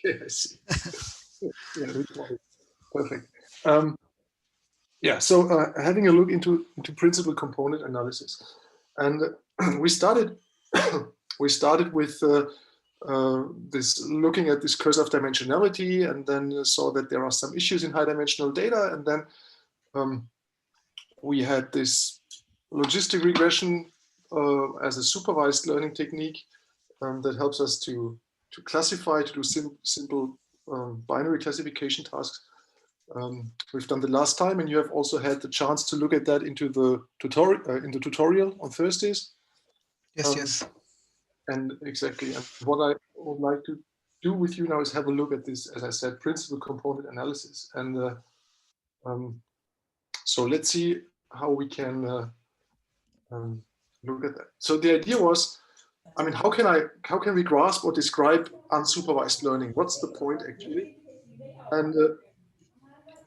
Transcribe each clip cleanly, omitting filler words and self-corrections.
Okay, I see. Yeah, perfect. Yeah, so having a look into principal component analysis, and we started with this looking at this curse of dimensionality, and then saw that there are some issues in high dimensional data, and then we had this logistic regression as a supervised learning technique that helps us to classify, to do simple binary classification tasks. We've done the last time, and you have also had the chance to look at that into the tutorial on Thursdays. Yes, yes. And exactly. And what I would like to do with you now is have a look at this, as I said, principal component analysis. And so let's see how we can look at that. So the idea was, I mean, how can we grasp or describe unsupervised learning? What's the point actually?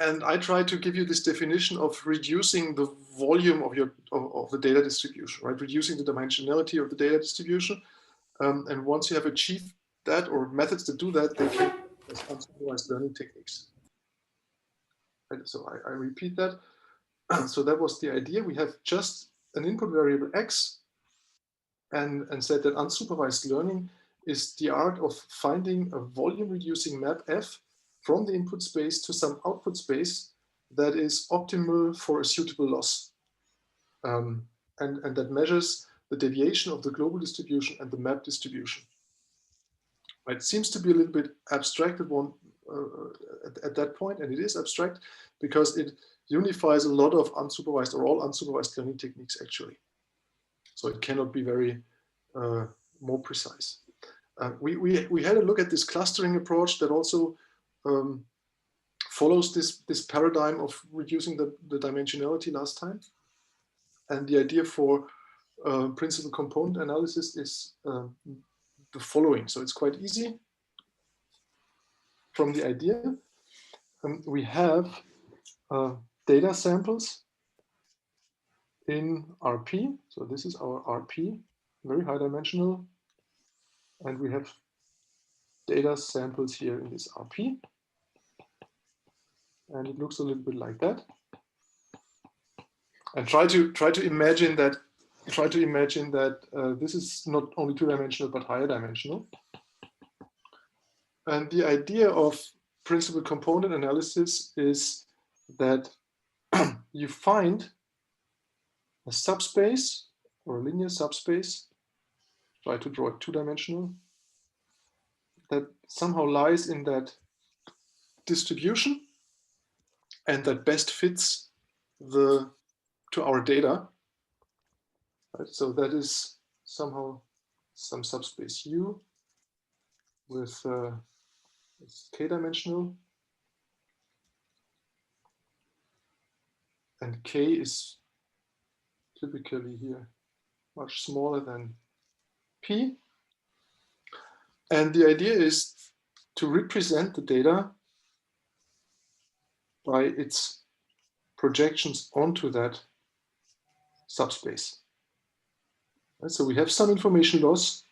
And I try to give you this definition of reducing the volume of the data distribution, right? Reducing the dimensionality of the data distribution. And once you have achieved that, or methods to do that, they can be unsupervised learning techniques. Right? So I repeat that. So that was the idea. We have just an input variable x, and said that unsupervised learning is the art of finding a volume reducing map f from the input space to some output space that is optimal for a suitable loss. And that measures the deviation of the global distribution and the map distribution. It seems to be a little bit abstract at that point, and it is abstract because it unifies a lot of unsupervised or all unsupervised learning techniques actually. So it cannot be very more precise. We had a look at this clustering approach that also follows this paradigm of reducing the dimensionality last time. And the idea for principal component analysis is the following. So it's quite easy from the idea. We have data samples in RP. So this is our RP, very high dimensional. And we have data samples here in this RP. And it looks a little bit like that. And try to imagine that this is not only two-dimensional but higher dimensional. And the idea of principal component analysis is that you find a subspace or a linear subspace, try to draw it two-dimensional, that somehow lies in that distribution and that best fits to our data. Right? So that is somehow some subspace U with k-dimensional, and k is typically here much smaller than p. And the idea is to represent the data by its projections onto that subspace. Right? So we have some information loss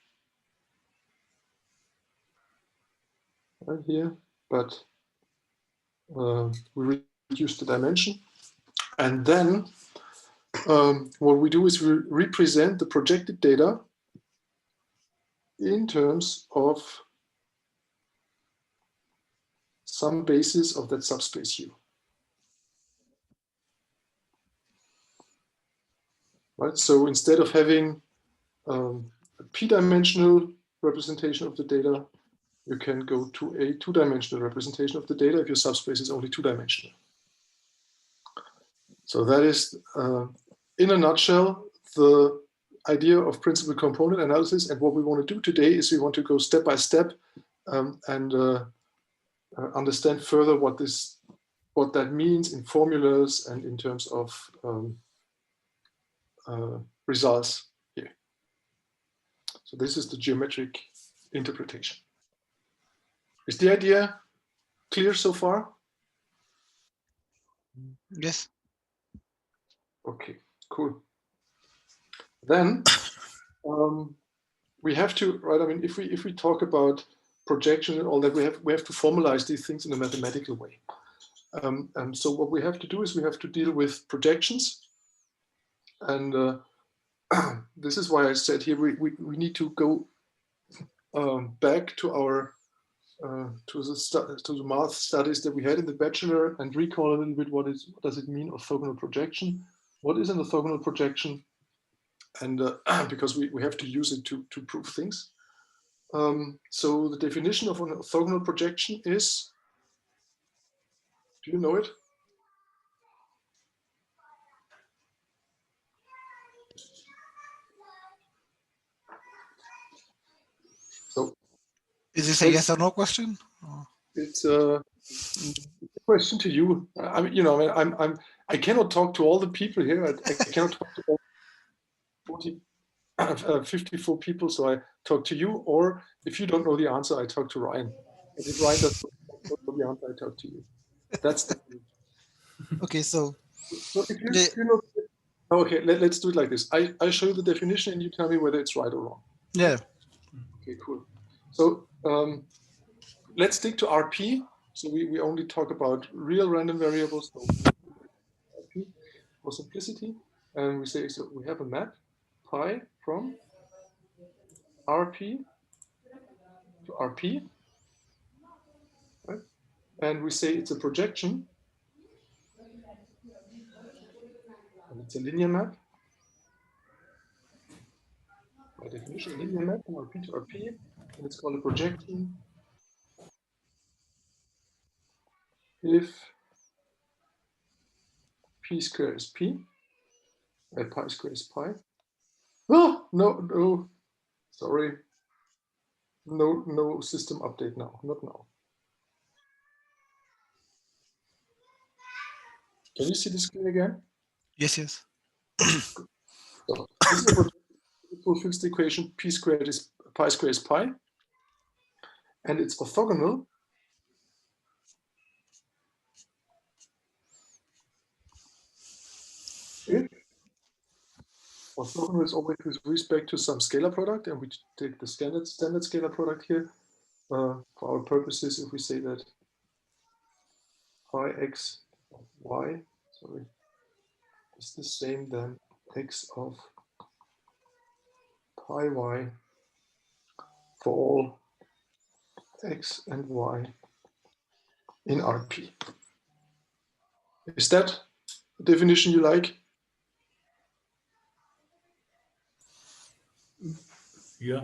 right here, but we reduce the dimension. And then what we do is we represent the projected data in terms of some basis of that subspace U. Right? So instead of having a p-dimensional representation of the data, you can go to a two-dimensional representation of the data if your subspace is only two-dimensional. So that is, in a nutshell, the idea of principal component analysis. And what we want to do today is we want to go step by step and understand further what that means in formulas and in terms of results here. So this is the geometric interpretation. Is the idea clear so far? Yes. Okay, cool. Then we have to, right? I mean, if we talk about projection and all that, we have to formalize these things in a mathematical way. And so what we have to do is we have to deal with projections. And this is why I said here we need to go back to our to the math studies that we had in the bachelor and recall a little bit what does it mean orthogonal projection? What is an orthogonal projection? And because we have to use it to prove things. So the definition of an orthogonal projection is, do you know it? So is this a yes or no question? It's a question to you. I mean, you know, I cannot talk to all the people here. I cannot talk to all 54 people. So I talk to you, or if you don't know the answer, I talk to Ryan. And if Ryan doesn't know the answer, I talk to you. That's the okay. So if you know, okay, let's do it like this. I show you the definition, and you tell me whether it's right or wrong. Yeah. Okay, cool. So let's stick to RP. So we only talk about real random variables, so RP for simplicity. And we say, so we have a map, pi from RP to RP, right? And we say it's a projection, and it's a linear map. By definition, a linear map from RP to RP, and it's called a projection if p squared is p, pi squared is pi. Oh, no, sorry. No system update now, not now. Can you see the screen again? Yes. So this is a projection that fulfills the equation p squared is pi squared is pi, and it's orthogonal if orthogonal is always with respect to some scalar product, and we take the standard scalar product here for our purposes. If we say that pi x of y, sorry, is the same than x of pi y for all x and y in RP. Is that the definition you like? Yeah.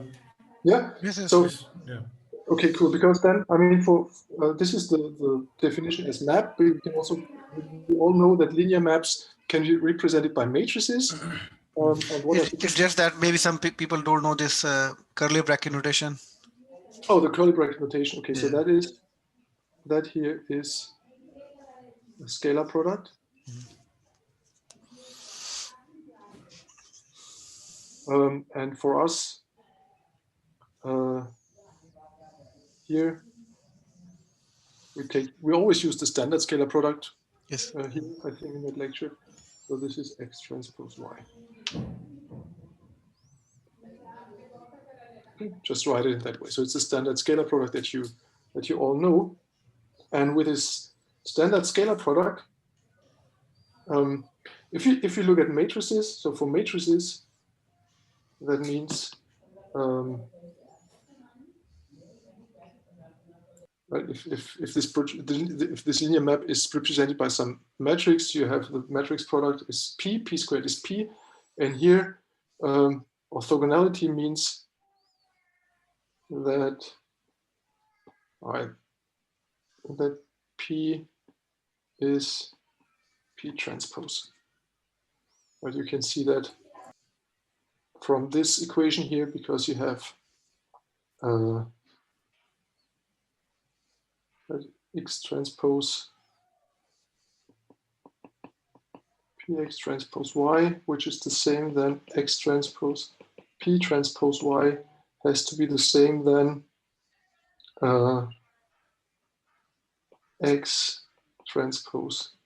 Yeah. Yes. So yeah. Okay, cool. Because then, I mean, for this is the definition as map. But you can also, we all know that linear maps can be represented by matrices. And what It's just that maybe some people don't know this curly bracket notation. Oh, the curly bracket notation. Okay, so Yeah. that here is a scalar product. And for us, here we always use the standard scalar product. Yes. Here, I think in that lecture. So this is x transpose y. Okay, just write it in that way. So it's a standard scalar product that you all know. And with this standard scalar product, if you look at matrices, so for matrices, that means right, if this linear map is represented by some matrix, you have the matrix product is p squared is p, and here orthogonality means that that p is p transpose. But you can see that from this equation here, because you have x transpose px transpose y, which is the same than x transpose p transpose y, has to be the same than x transpose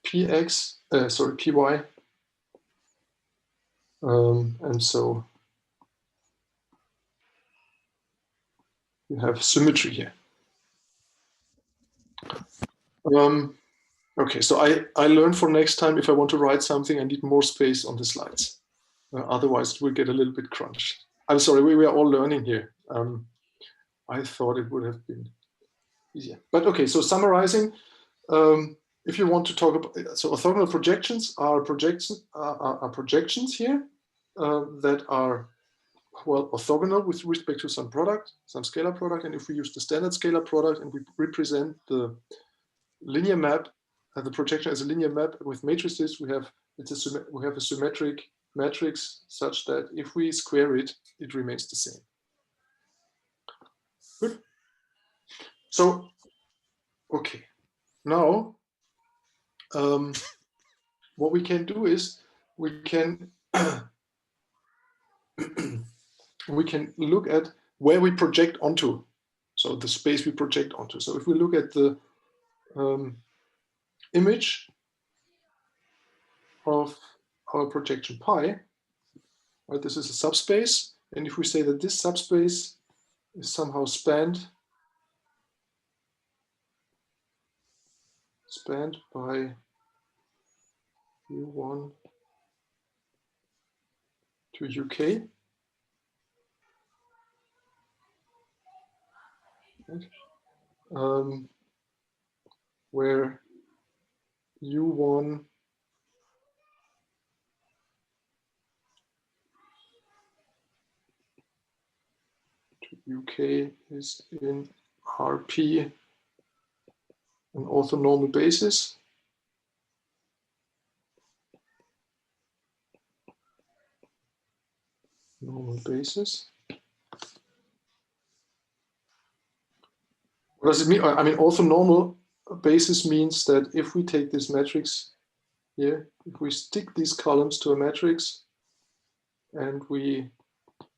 px, sorry, py. And so you have symmetry here. Okay, so I learned for next time, if I want to write something, I need more space on the slides. Otherwise, it will get a little bit crunched. I'm sorry, we are all learning here. I thought it would have been easier. But okay, so summarizing, if you want to talk about, so orthogonal projections are projections here that are, well, orthogonal with respect to some product, some scalar product. And if we use the standard scalar product and we represent the linear map, the projection as a linear map with matrices, we have a symmetric matrix such that if we square it, it remains the same. Good. So, okay, now what we can do is we can we can look at where we project onto, so the space we project onto. So if we look at the image of our projection pi, right, this is a subspace, and if we say that this subspace is somehow spanned by U1 to UK, right? Where U1 to UK is in RP an orthonormal basis. Normal basis. What does it mean? I mean, orthonormal basis means that if we take this matrix here, if we stick these columns to a matrix and we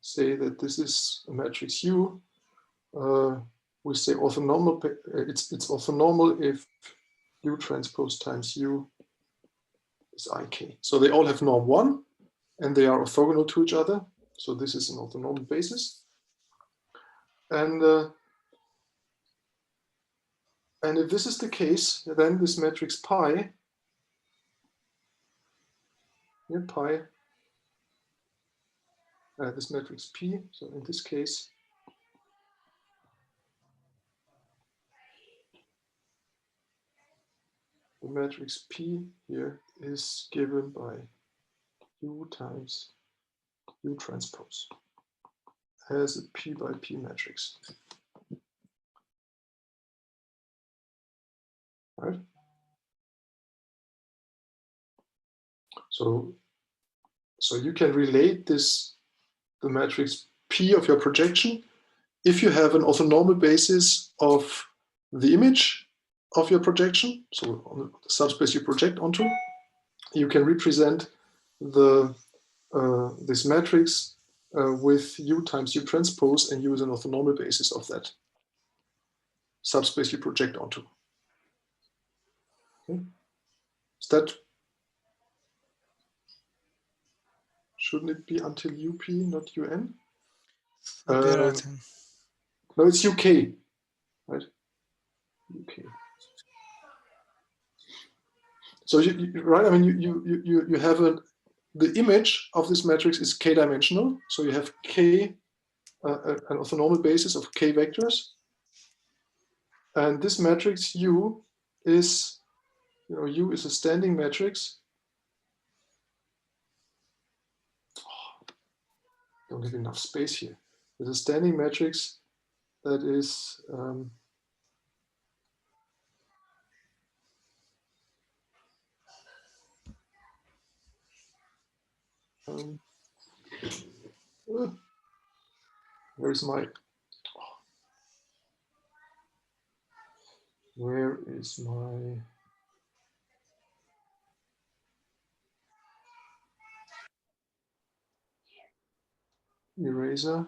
say that this is a matrix U, we say orthonormal, it's orthonormal if U transpose times U is IK. So they all have norm 1 and they are orthogonal to each other. So this is an orthonormal basis. And if this is the case, then this matrix pi, here pi, this matrix P, so in this case, the matrix P here is given by U times U transpose as a P by P matrix. Right? So you can relate this, the matrix P of your projection, if you have an orthonormal basis of the image of your projection, so on the subspace you project onto, you can represent the this matrix with U times U transpose and use an orthonormal basis of that subspace you project onto. Okay. Is that, shouldn't it be until UP, not UN? No, it's UK, right? UK. So right, I mean, you have the image of this matrix is k-dimensional. So you have k, an orthonormal basis of k vectors. And this matrix U is, U is a standing matrix. Oh, don't have enough space here. There's a standing matrix that is where's my, where is my eraser?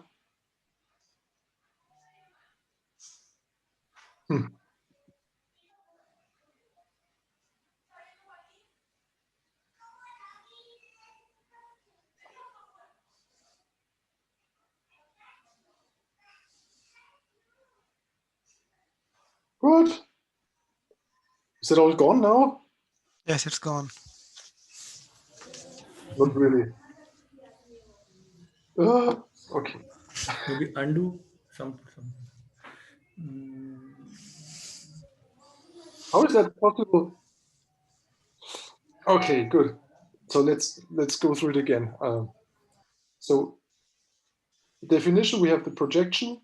Good. Is it all gone now? Yes, it's gone. Not really. Okay. Maybe undo some. How is that possible? Okay, good. So let's go through it again. So definition, we have the projection.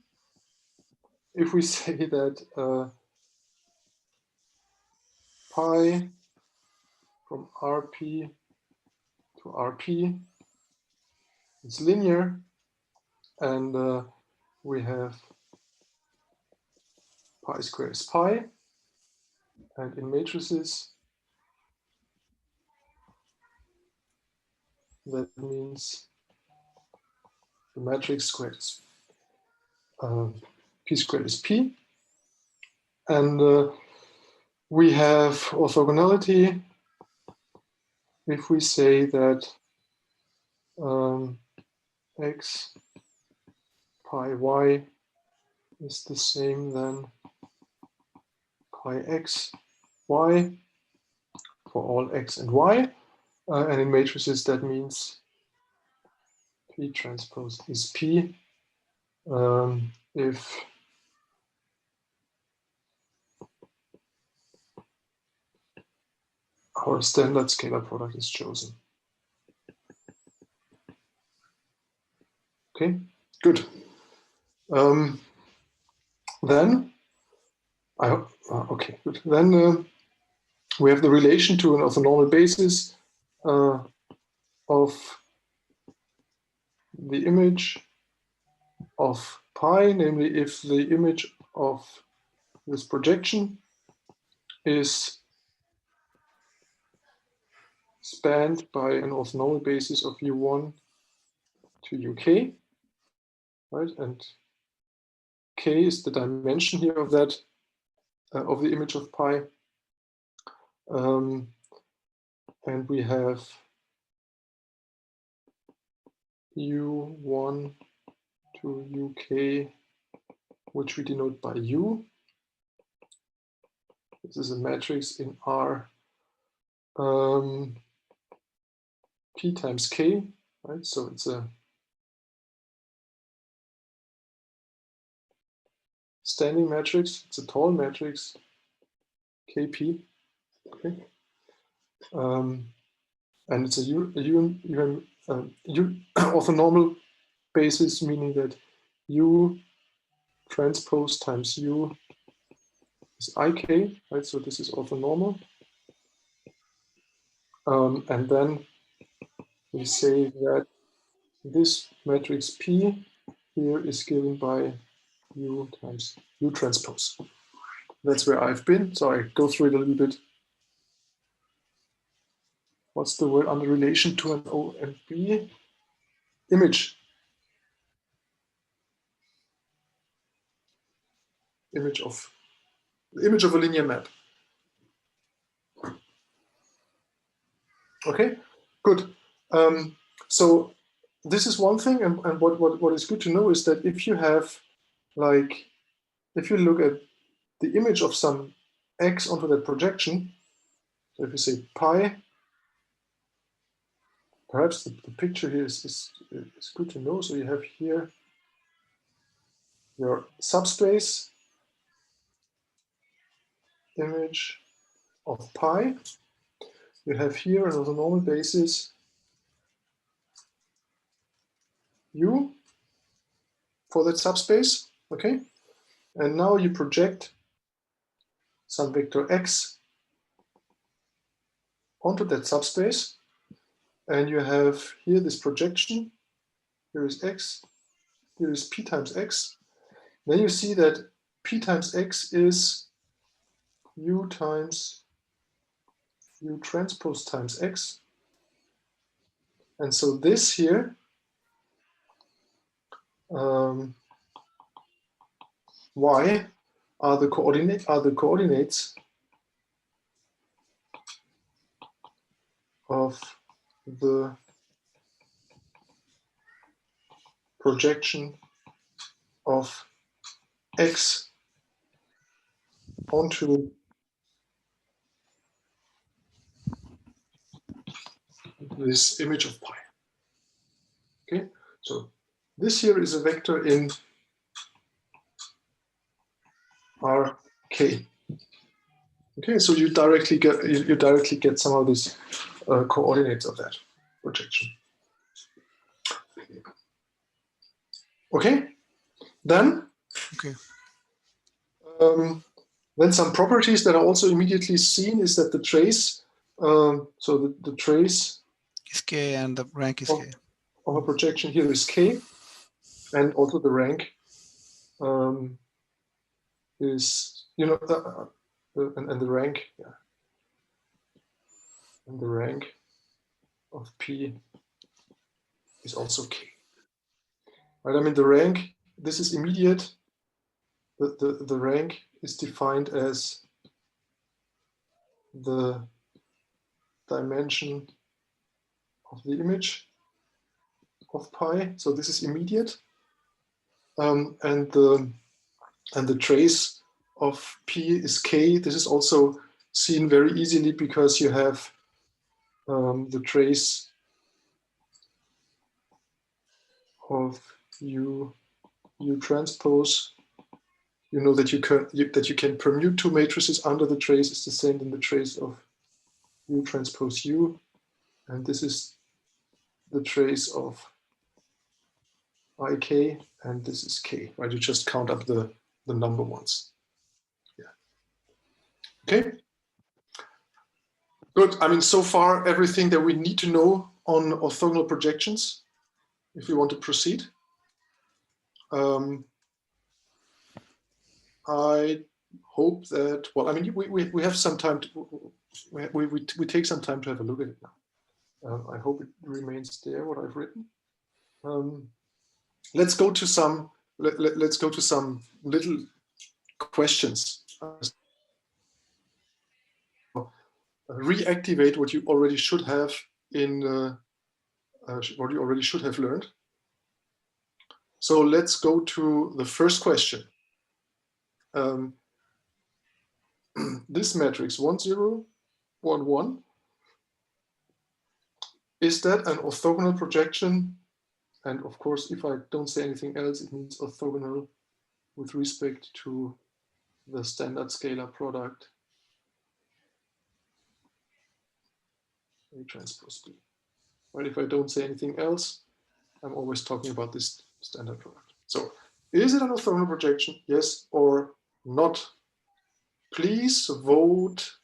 If we say that pi from RP to RP is linear, and we have pi squared is pi, and in matrices that means the matrix squared is p squared is p, and we have orthogonality if we say that x pi y is the same than pi x y for all x and y, and in matrices that means p transpose is p if our standard scalar product is chosen. Okay, good. Then I hope, okay, good. Then we have the relation to an orthonormal basis of the image of pi, namely if the image of this projection is spanned by an orthonormal basis of u1 to uk, right? And k is the dimension here of that of the image of pi, and we have u1 to uk, which we denote by u. This is a matrix in R p times k, right? So it's a standing matrix. It's a tall matrix, kp. Okay, and it's a orthonormal basis, meaning that u transpose times u is ik, right? So this is orthonormal, and then we say that this matrix P here is given by u times u transpose. That's where I've been. So I go through it a little bit. What's the word under relation to an O and B? Image. Image of a linear map. Okay, good. So this is one thing, and what is good to know is that if you have, like, if you look at the image of some x onto that projection, so if you say pi, perhaps the picture here is good to know. So you have here your subspace image of pi. You have here an orthonormal basis u for that subspace, okay? And now you project some vector x onto that subspace, and you have here this projection. Here is x, here is p times x. Then you see that p times x is u times u transpose times x. And so this here y are the coordinates of the projection of x onto this image of pi. Okay, so this here is a vector in RK. Okay, so you directly get some of these coordinates of that projection. Okay, then then some properties that are also immediately seen is that the trace, so the trace is K and the rank is K. Of a projection here is K, and also the rank is, you know, and the rank, yeah, and the rank of P is also K. Right? I mean, the rank, this is immediate. The rank is defined as the dimension of the image of pi. So this is immediate, and the trace of P is K. This is also seen very easily because you have the trace of U transpose. You know that you can permute two matrices under the trace is the same than the trace of U transpose U, and this is the trace of IK, and this is K. Right? You just count up the number ones. Yeah. Okay. Good. I mean, so far everything that we need to know on orthogonal projections. If we want to proceed. I hope that, well, I mean, we have some time to, we take some time to have a look at it now. I hope it remains there, what I've written. Let's go to some, let's go to some little questions. Reactivate what you already should have in, what you already should have learned. So let's go to the first question. This matrix 1, 0, 1, 1, is that an orthogonal projection? And of course, if I don't say anything else, it means orthogonal with respect to the standard scalar product A transpose B. Well, if I don't say anything else, I'm always talking about this standard product. So is it an orthogonal projection? Yes or not? Please vote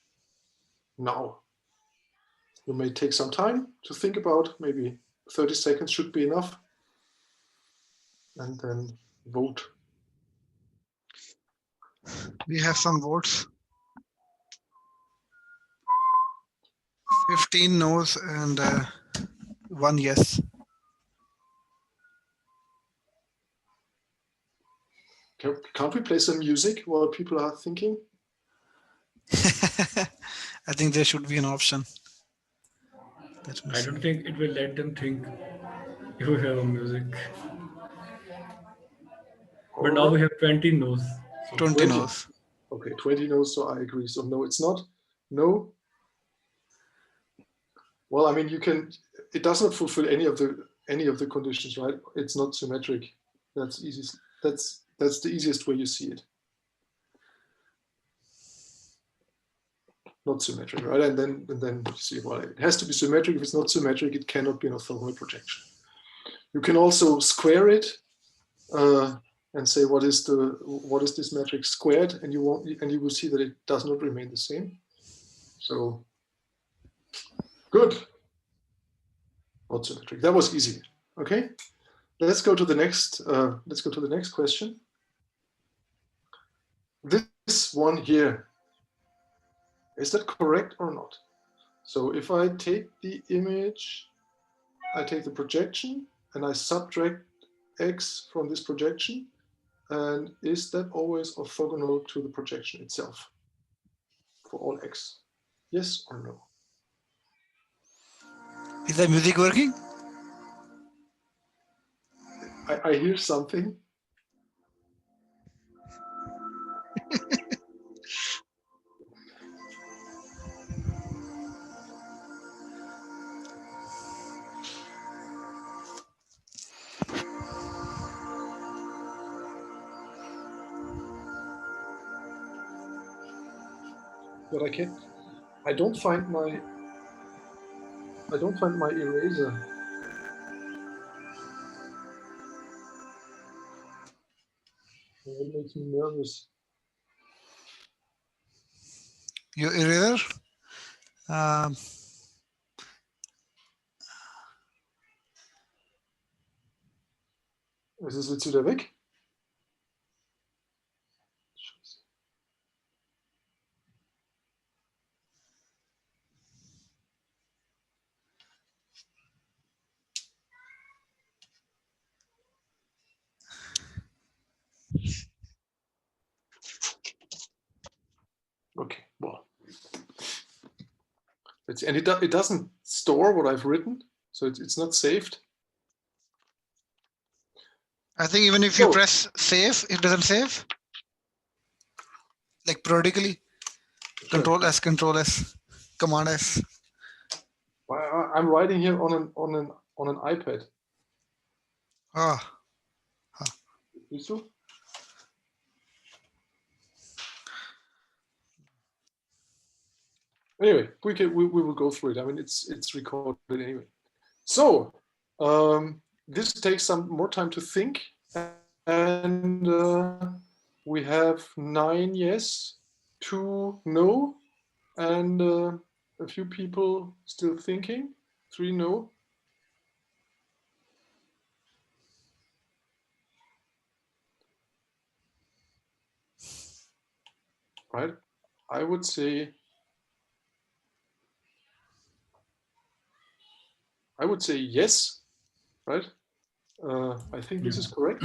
now. You may take some time to think about, maybe 30 seconds should be enough. And then vote. We have some votes. 15 no's and 1 yes. Can't we play some music while people are thinking? I think there should be an option. I don't think it will let them think if we have a music. But now we have 20 no's. So 20 no's. Okay, 20 no's, so I agree. So no, it's not. No. Well, I mean, you can, it does not fulfill any of the conditions, right? It's not symmetric. That's easy. That's the easiest way you see it. Not symmetric, right? And then you see, well, it has to be symmetric. If it's not symmetric, it cannot be an orthogonal projection. You can also square it and say what is this matrix squared, and you will see that it does not remain the same. So good. Not symmetric. That was easy. Okay. Let's go to the next. Let's go to the next question. This one here. Is that correct or not? So if I take the image, I take the projection and I subtract x from this projection, and is that always orthogonal to the projection itself for all x? Yes or no? Is the music working? I hear something. but I don't find my eraser. It makes me nervous. Your eraser? Ist es jetzt wieder weg? Okay, well. And it doesn't store what I've written, so it's not saved. I think even if you press save, it doesn't save. Like periodically, sure. Control S, Command S. I'm writing here on an iPad. Ah. Siehst du? Anyway, we will go through it. I mean, it's recorded anyway. So this takes some more time to think, and we have 9 yes, 2 no, and a few people still thinking. 3 no. Right? I would say yes, right? I think this is correct.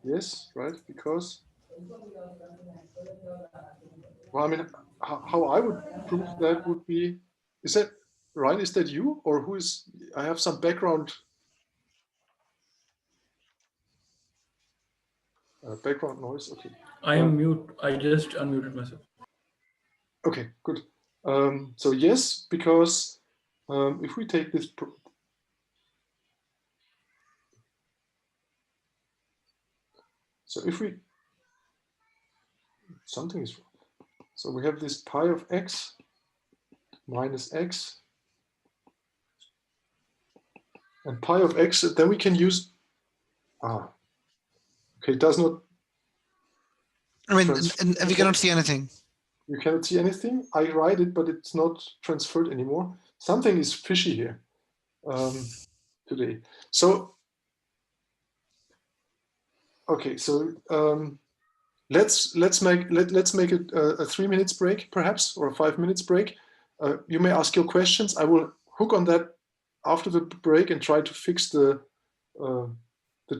Yes, right? Because, well, I mean, how I would prove that would be, is that Ryan? Is that you, or who is? I have some background noise. Okay. I am mute. I just unmuted myself. Okay, good. So yes, because if we take this, so if we, something is wrong. So we have this pi of x minus x and pi of x, then we can use, okay, it does not. I mean, and we cannot see anything. You cannot see anything. I write it, but it's not transferred anymore. Something is fishy here today. So, okay, so let's make it a 3 minutes break, perhaps, or a 5 minutes break. You may ask your questions. I will hook on that after the break and try to fix the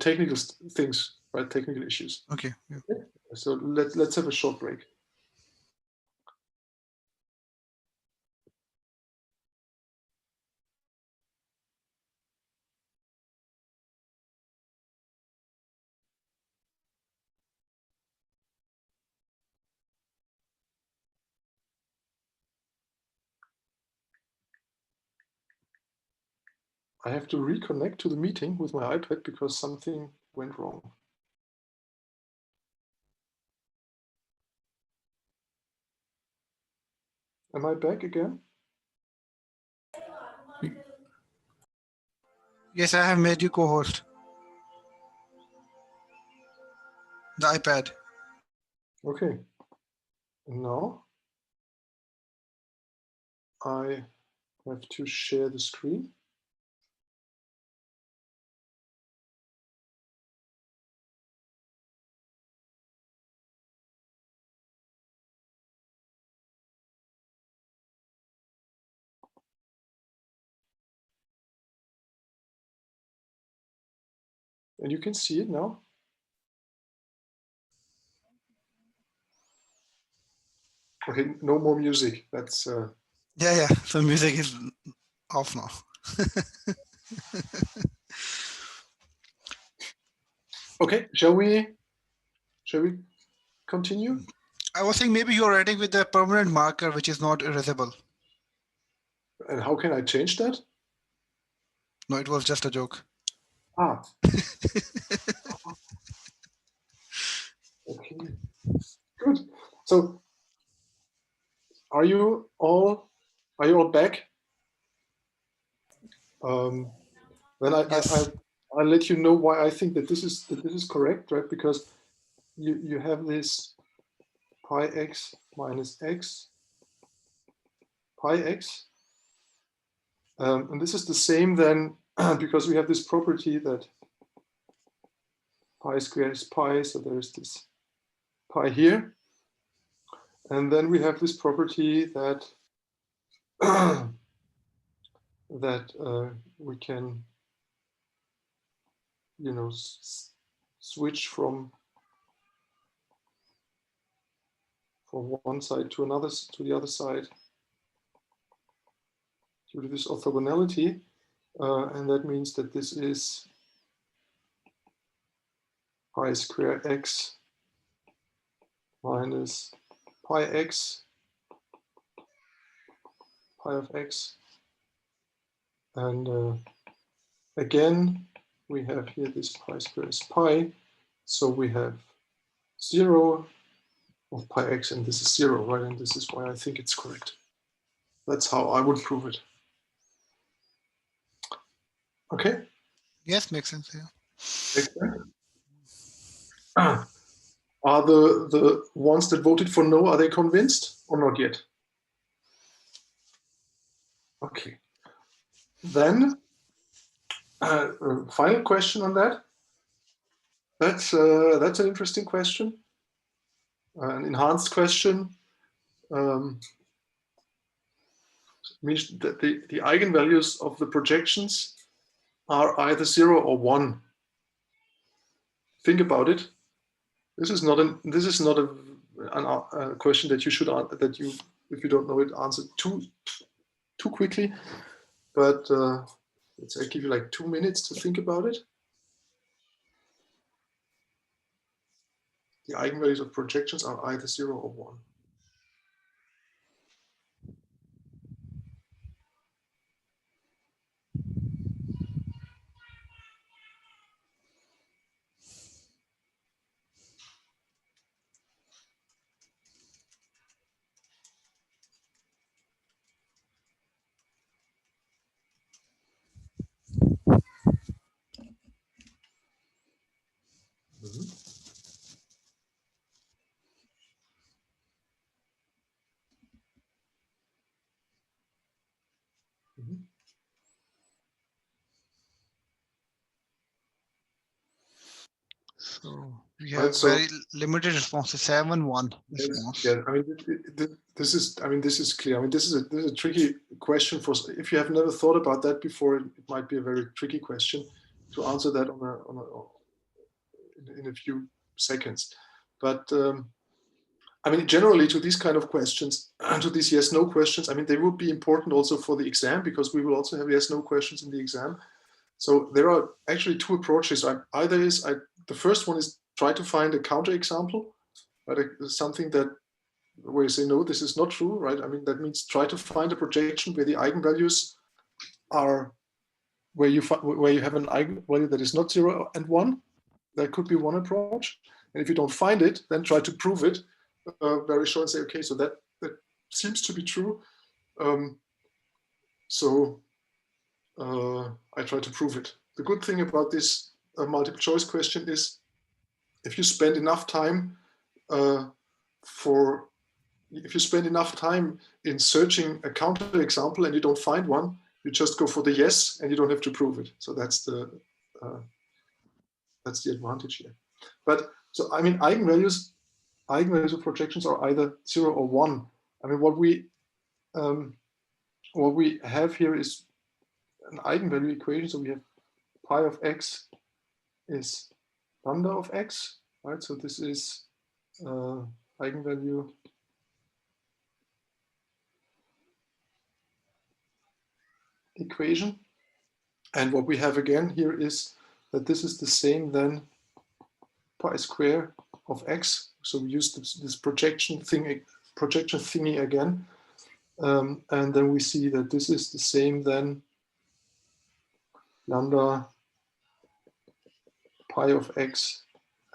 technical things, right? Technical issues. Okay. Yeah. Okay? So let's have a short break. I have to reconnect to the meeting with my iPad because something went wrong. Am I back again? Yes, I have made you co-host. The iPad. Okay. Now I have to share the screen. And you can see it now. Okay, no more music. That's Yeah. So music is off now. okay. Shall we continue? I was saying maybe you're writing with a permanent marker which is not erasable. And how can I change that? No, it was just a joke. Ah. Okay, good. So are you all back? Then I'll let you know why I think that this is correct, right? Because you have this pi x minus x pi x, and this is the same then because we have this property that pi squared is pi, so there's this pi here, and then we have this property that we can, you know, switch from one side to another, to the other side due to this orthogonality, and that means that this is pi square x minus pi x pi of x, and again we have here this pi square is pi, so we have 0 of pi x, and this is 0, right? And this is why I think it's correct. That's how I would prove it. Okay. Yes, makes sense. Yeah. Are the ones that voted for no, are they convinced or not yet? Okay. Then final question on that. That's an interesting question, an enhanced question. Means that the eigenvalues of the projections are either 0 or 1. Think about it. This is not a question that you should if you don't know it, answer too quickly. But let's say give you like 2 minutes to think about it. The eigenvalues of projections are either 0 or 1. So we have very limited responses, 7-1 response. Yeah, I mean, this is clear. I mean, this is a tricky question for, if you have never thought about that before, it might be a very tricky question to answer that in a few seconds. But I mean, generally to these kind of questions, to these yes/no questions, I mean, they would be important also for the exam, because we will also have yes/no questions in the exam. So there are actually two approaches. The first one is try to find a counterexample, right? Something where you say, no, this is not true, right? I mean, that means try to find a projection where the eigenvalues are, where you have an eigenvalue that is not 0 and 1. That could be one approach. And if you don't find it, then try to prove it very short and say, okay, so that seems to be true. I try to prove it. The good thing about this multiple choice question is, if you spend enough time in searching a counterexample and you don't find one, you just go for the yes and you don't have to prove it. So that's the advantage here. But so I mean, eigenvalues of projections are either 0 or 1. I mean, what we have here is an eigenvalue equation. So we have pi of x is lambda of x, right? So this is eigenvalue equation. And what we have again here is that this is the same then pi square of x. So we use this projection thingy again. And then we see that this is the same then lambda pi of x,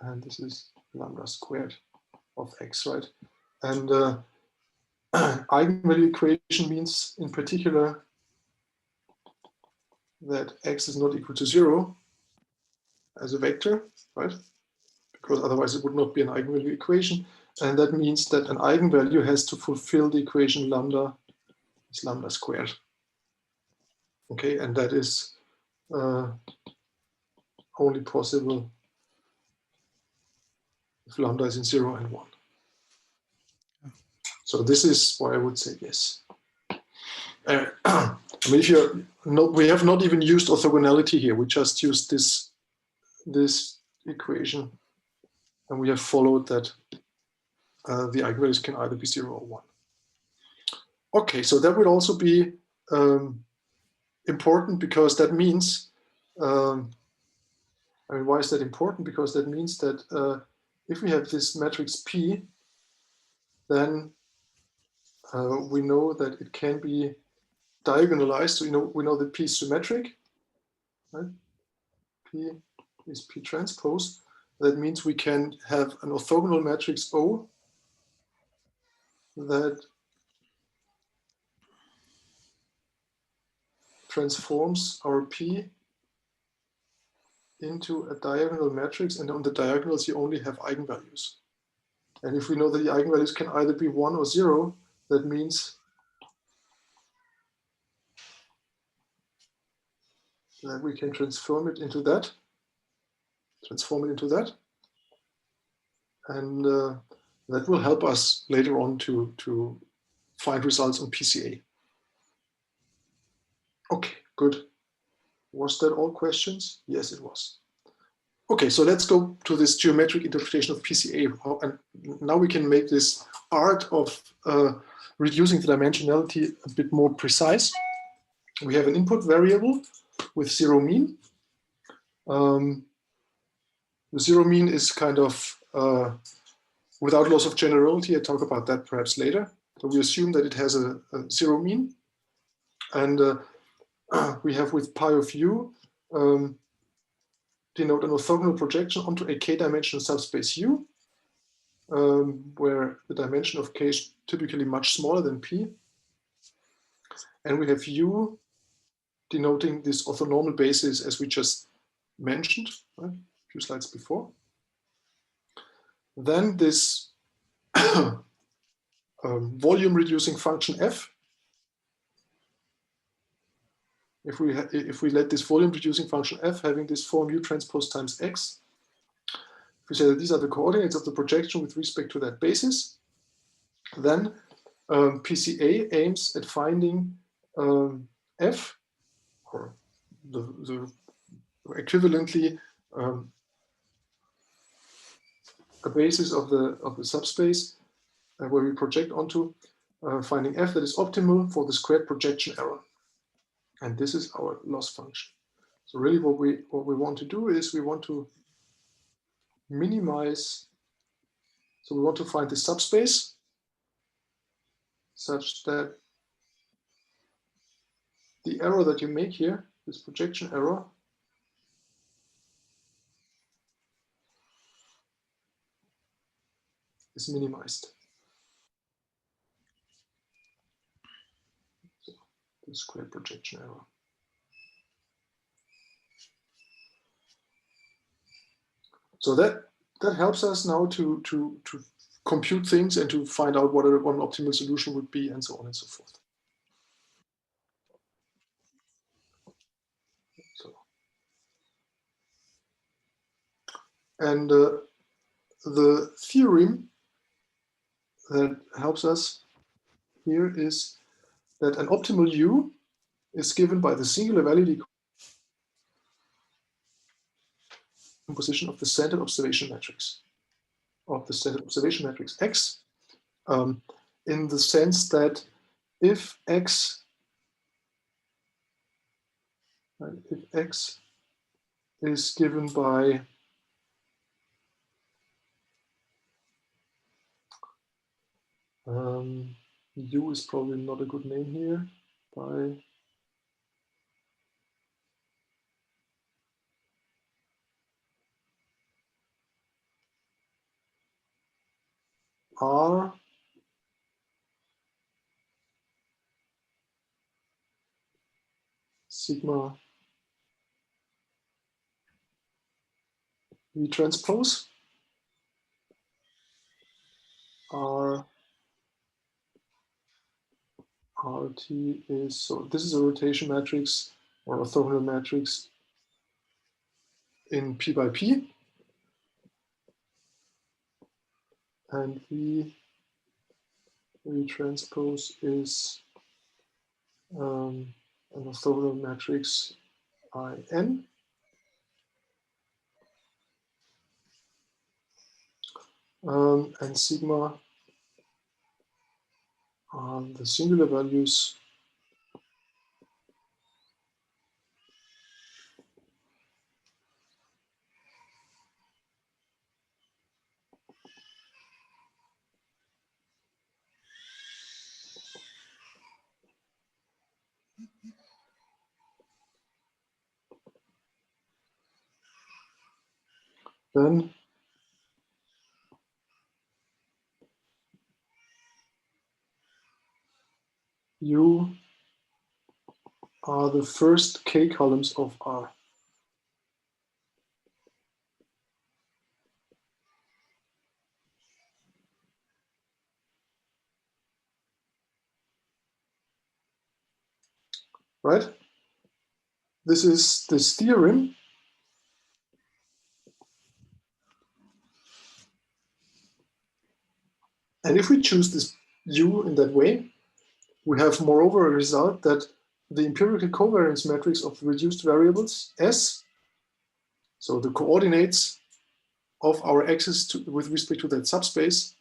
and this is lambda squared of x, right? And eigenvalue equation means in particular that x is not equal to 0 as a vector, right? Because otherwise it would not be an eigenvalue equation. And that means that an eigenvalue has to fulfill the equation lambda is lambda squared. Okay, and that is only possible if lambda is in 0 and 1. So this is why I would say yes. I mean, if you're not, we have not even used orthogonality here. We just used this equation, and we have followed that the eigenvalues can either be 0 or 1. Okay, so that would also be important because that means, I mean, why is that important? Because that means that if we have this matrix P, then we know that it can be diagonalized. So we know that P is symmetric, right? P is P transpose. That means we can have an orthogonal matrix O that transforms our P into a diagonal matrix, and on the diagonals you only have eigenvalues. And if we know that the eigenvalues can either be 1 or 0, that means that we can transform it into that, and that will help us later on to find results on PCA. Okay, good. Was that all questions? Yes, it was. Okay, so let's go to this geometric interpretation of PCA. And now we can make this art of reducing the dimensionality a bit more precise. We have an input variable with 0 mean. The 0 mean is kind of without loss of generality. I'll talk about that perhaps later. So we assume that it has a 0 mean. And we have with pi of u denote an orthogonal projection onto a k-dimensional subspace U, where the dimension of k is typically much smaller than p. And we have U denoting this orthonormal basis as we just mentioned, right, a few slides before. Then this volume reducing function f. If we let this volume reducing function f having this form u transpose times x, if we say that these are the coordinates of the projection with respect to that basis, then PCA aims at finding f, or the equivalently a basis of the subspace where we project onto, finding f that is optimal for the squared projection error. And this is our loss function. So really what we want to do is we want to minimize, so we want to find the subspace such that the error that you make here, this projection error, is minimized. So the squared projection error. So that helps us now to compute things and to find out what an optimal solution would be, and so on and so forth. So, and the theorem that helps us here is that an optimal U is given by the singular value decomposition of the standard observation matrix, X, in the sense that if X is given by U is probably not a good name here, by R sigma V transpose. R RT is, so this is a rotation matrix or orthogonal matrix in P by P. And V transpose is an orthogonal matrix IN. And sigma are the singular values then U are the first k columns of R. Right? This is this theorem. And if we choose this U in that way, we have moreover a result that the empirical covariance matrix of reduced variables S, so the coordinates of our axis with respect to that subspace,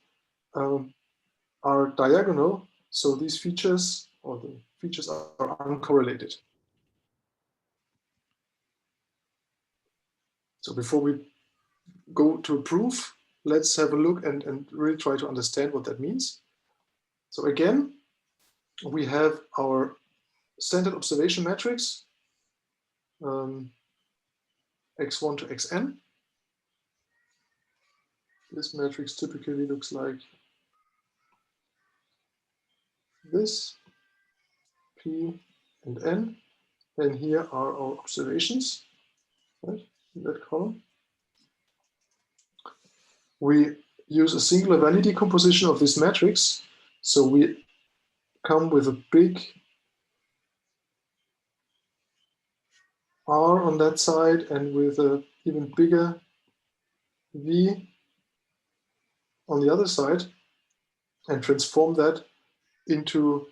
are diagonal. So these features, or the features, are uncorrelated. So before we go to a proof, let's have a look and really try to understand what that means. So again, we have our standard observation matrix, x1 to xn. This matrix typically looks like this, P and N. And here are our observations, right, in that column. We use a singular value decomposition of this matrix. So we come with a big R on that side and with a even bigger V on the other side, and transform that into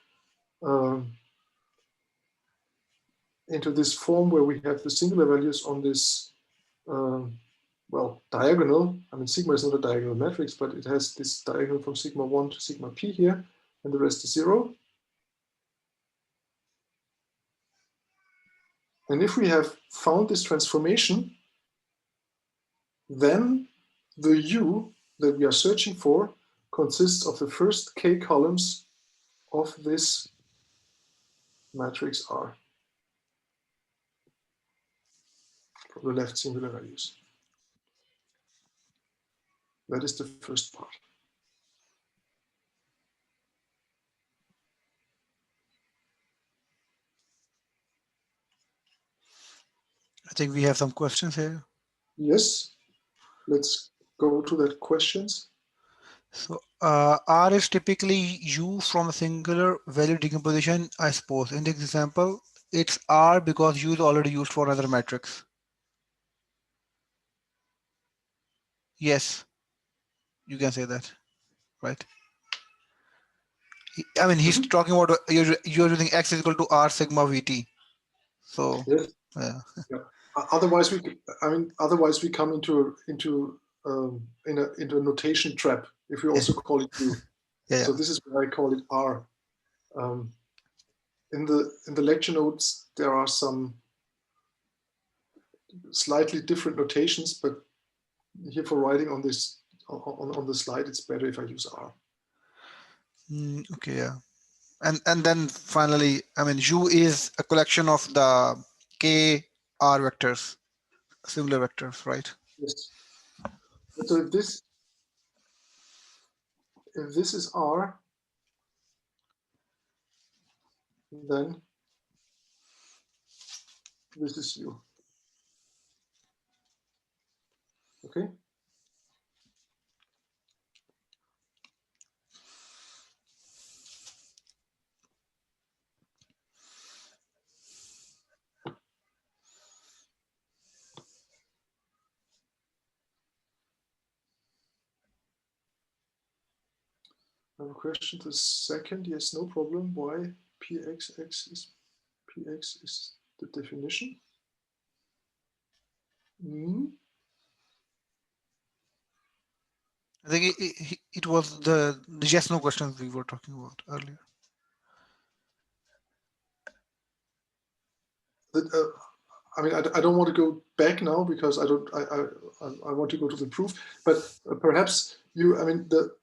this form where we have the singular values on this well, diagonal. I mean, sigma is not a diagonal matrix, but it has this diagonal from sigma 1 to sigma p here, and the rest is 0. And if we have found this transformation, then the U that we are searching for consists of the first k columns of this matrix R from the left singular values. That is the first part. I think we have some questions here. Yes, let's go to that questions. So R is typically U from a singular value decomposition, I suppose. In this example, it's R because U is already used for another matrix. Yes, you can say that, right? I mean, he's talking about you're using X is equal to R sigma VT. So yes. Yeah. Otherwise, we come into a notation trap if we also call it U. Yeah. So this is why I call it R. In the lecture notes, there are some slightly different notations, but here for writing on this on the slide, it's better if I use R. Okay, yeah. And then finally, I mean, U is a collection of the k R vectors, similar vectors, right? Yes. So if this is R, then this is U. Okay. I have a question to the second. Yes, no problem. Why pxx is px is the definition? I think it was the yes no questions we were talking about earlier. I mean, I don't want to go back now because I want to go to the proof. But perhaps you, I mean, the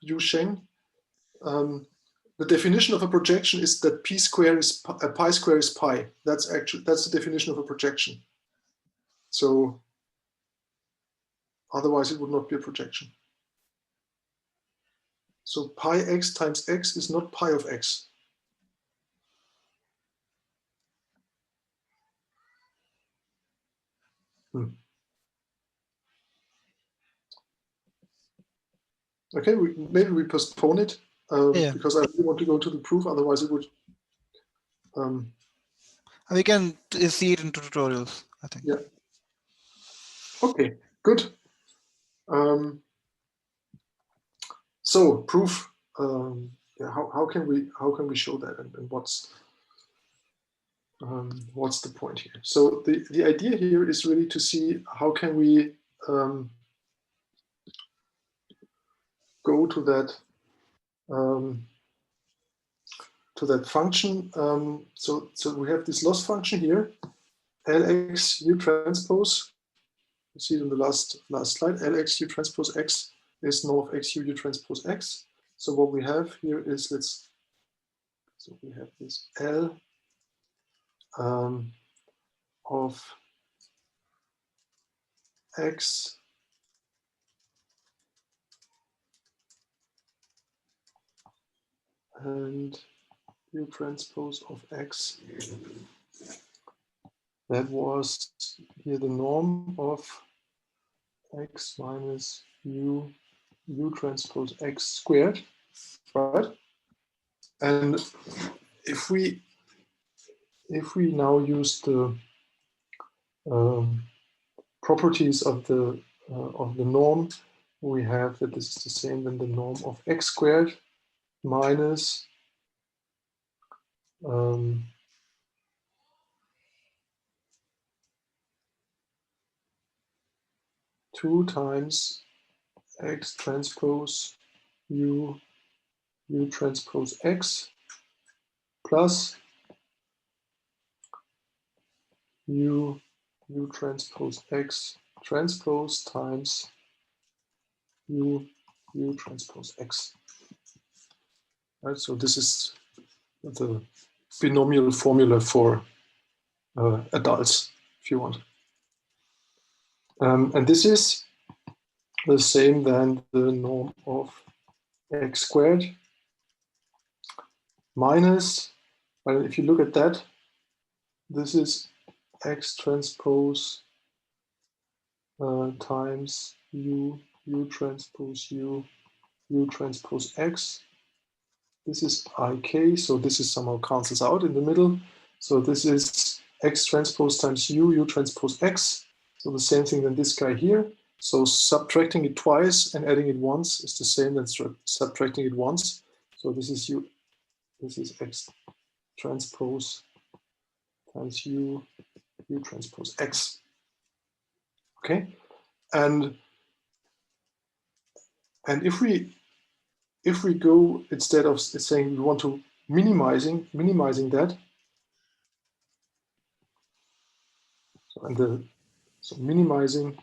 Yu Sheng, the definition of a projection is that pi square is pi. That's the definition of a projection. So otherwise it would not be a projection. So pi x times x is not pi of x. Okay, maybe we postpone it because I really want to go to the proof. Otherwise, it would. We can see it in tutorials, I think. Yeah. Okay. Good. So proof. Yeah. How can we show that, and what's the point here? So the idea here is really to see how can we go to that function. So we have this loss function here, Lx u transpose. You see it in the last slide. Lx u transpose x is norm of x u transpose x. So what we have here is so we have this L of x and u transpose of x. That was here the norm of x minus u transpose x squared, right? And if we now use the properties of the norm, we have that this is the same than the norm of x squared minus 2 times x transpose u transpose x plus u transpose x transpose times u transpose x. Right, so this is the binomial formula for adults, if you want. And this is the same than the norm of x squared minus, well, if you look at that, this is x transpose times u transpose u transpose x. This is ik, so this is somehow cancels out in the middle. So this is x transpose times u transpose x. So the same thing than this guy here. So subtracting it twice and adding it once is the same as subtracting it once. So this is x transpose times u transpose x. Okay, and if we go, instead of saying we want to minimizing that, so minimizing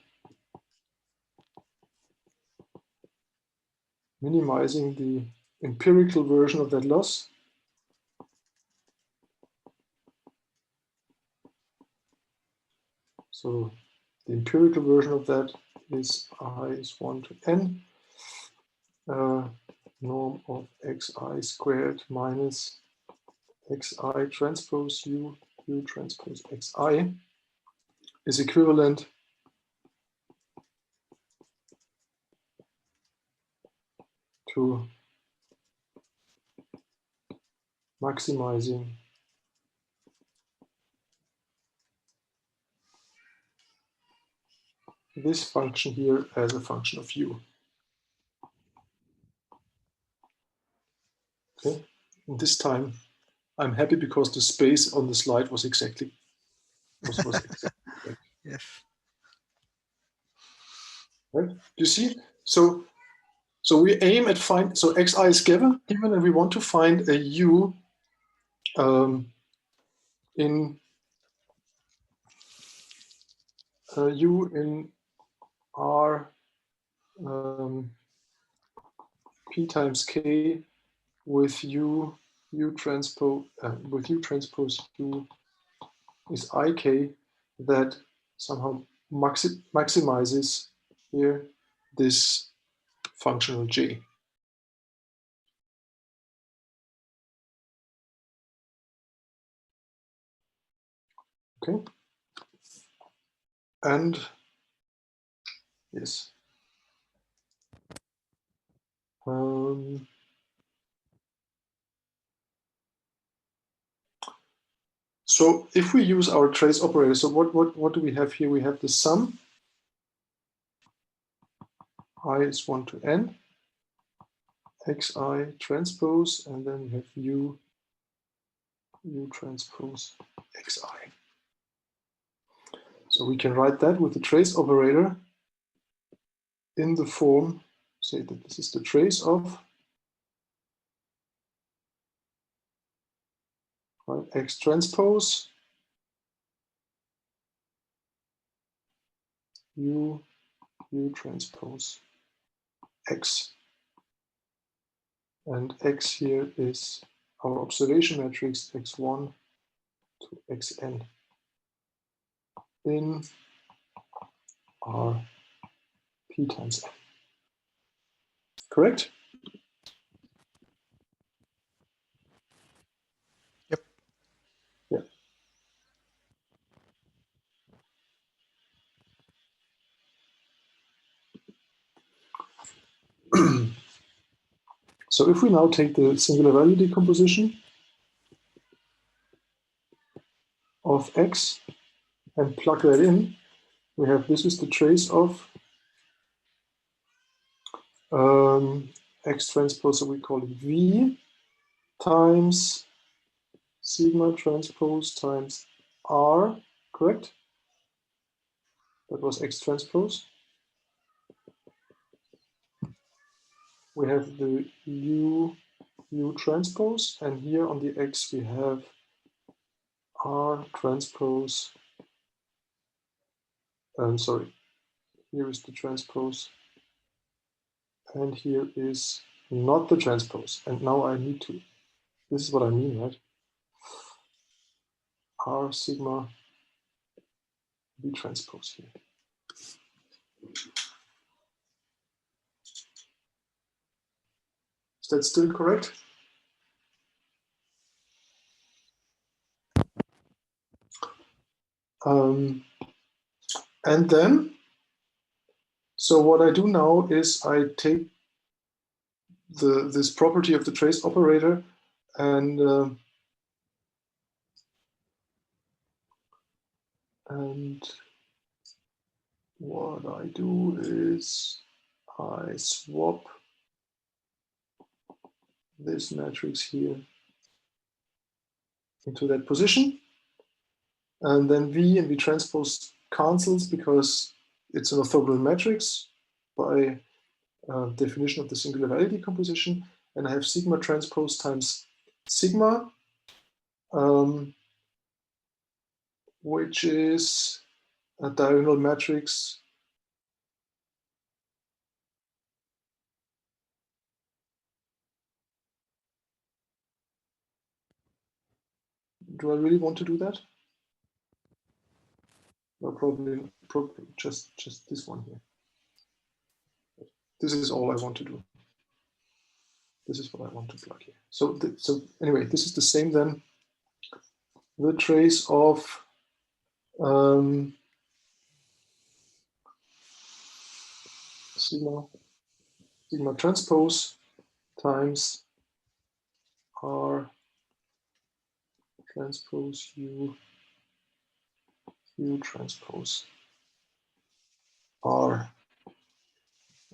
the empirical version of that loss. So the empirical version of that is I is 1 to n. norm of xi squared minus xi transpose u transpose xi is equivalent to maximizing this function here as a function of u. Okay, and this time I'm happy because the space on the slide was exactly exactly correct. Yes. Right? Do you see? So we aim at find, so xi is given, and we want to find a u in u in R p times k with u transpose u is ik that somehow maximizes here this functional j. Okay, and yes. So if we use our trace operator, so what do we have here? We have the sum, I is 1 to n, xi transpose, and then we have u transpose xi. So we can write that with the trace operator in the form, say that this is the trace of x transpose u transpose x. And x here is our observation matrix x1 to xn in R p times n. Correct? Yep. Yeah. So if we now take the singular value decomposition of x and plug that in, we have this is the trace of x transpose, so we call it v times sigma transpose times r, correct? That was x transpose. We have the u transpose, and here on the x we have r transpose. Sorry, here is the transpose, and here is not the transpose. And now I need to, this is what I mean, right? R sigma v transpose here. Is that still correct? And then, so what I do now is I take this property of the trace operator and what I do is I swap this matrix here into that position, and then v and v transpose cancels because it's an orthogonal matrix by definition of the singular value decomposition, and I have sigma transpose times sigma, which is a diagonal matrix do I really want to do that? No, probably just this one here. This is all I want to do. This is what I want to plug here. So, anyway, this is the same then. The trace of sigma transpose times R transpose U transpose R.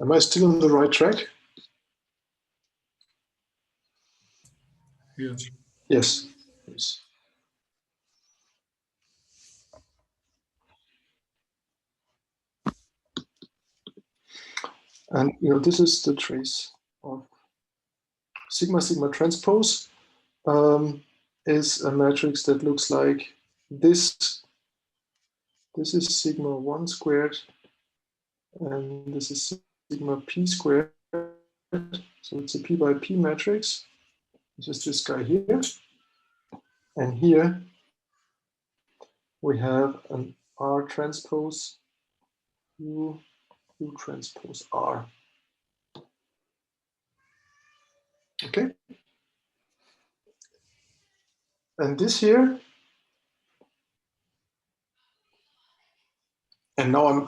Am I still on the right track? Yeah. Yes. Yes. And this is the trace of sigma transpose is a matrix that looks like this. This is sigma 1 squared, and this is sigma p squared. So it's a p by p matrix. This is this guy here. And here we have an R transpose U transpose R. Okay. And this here, and now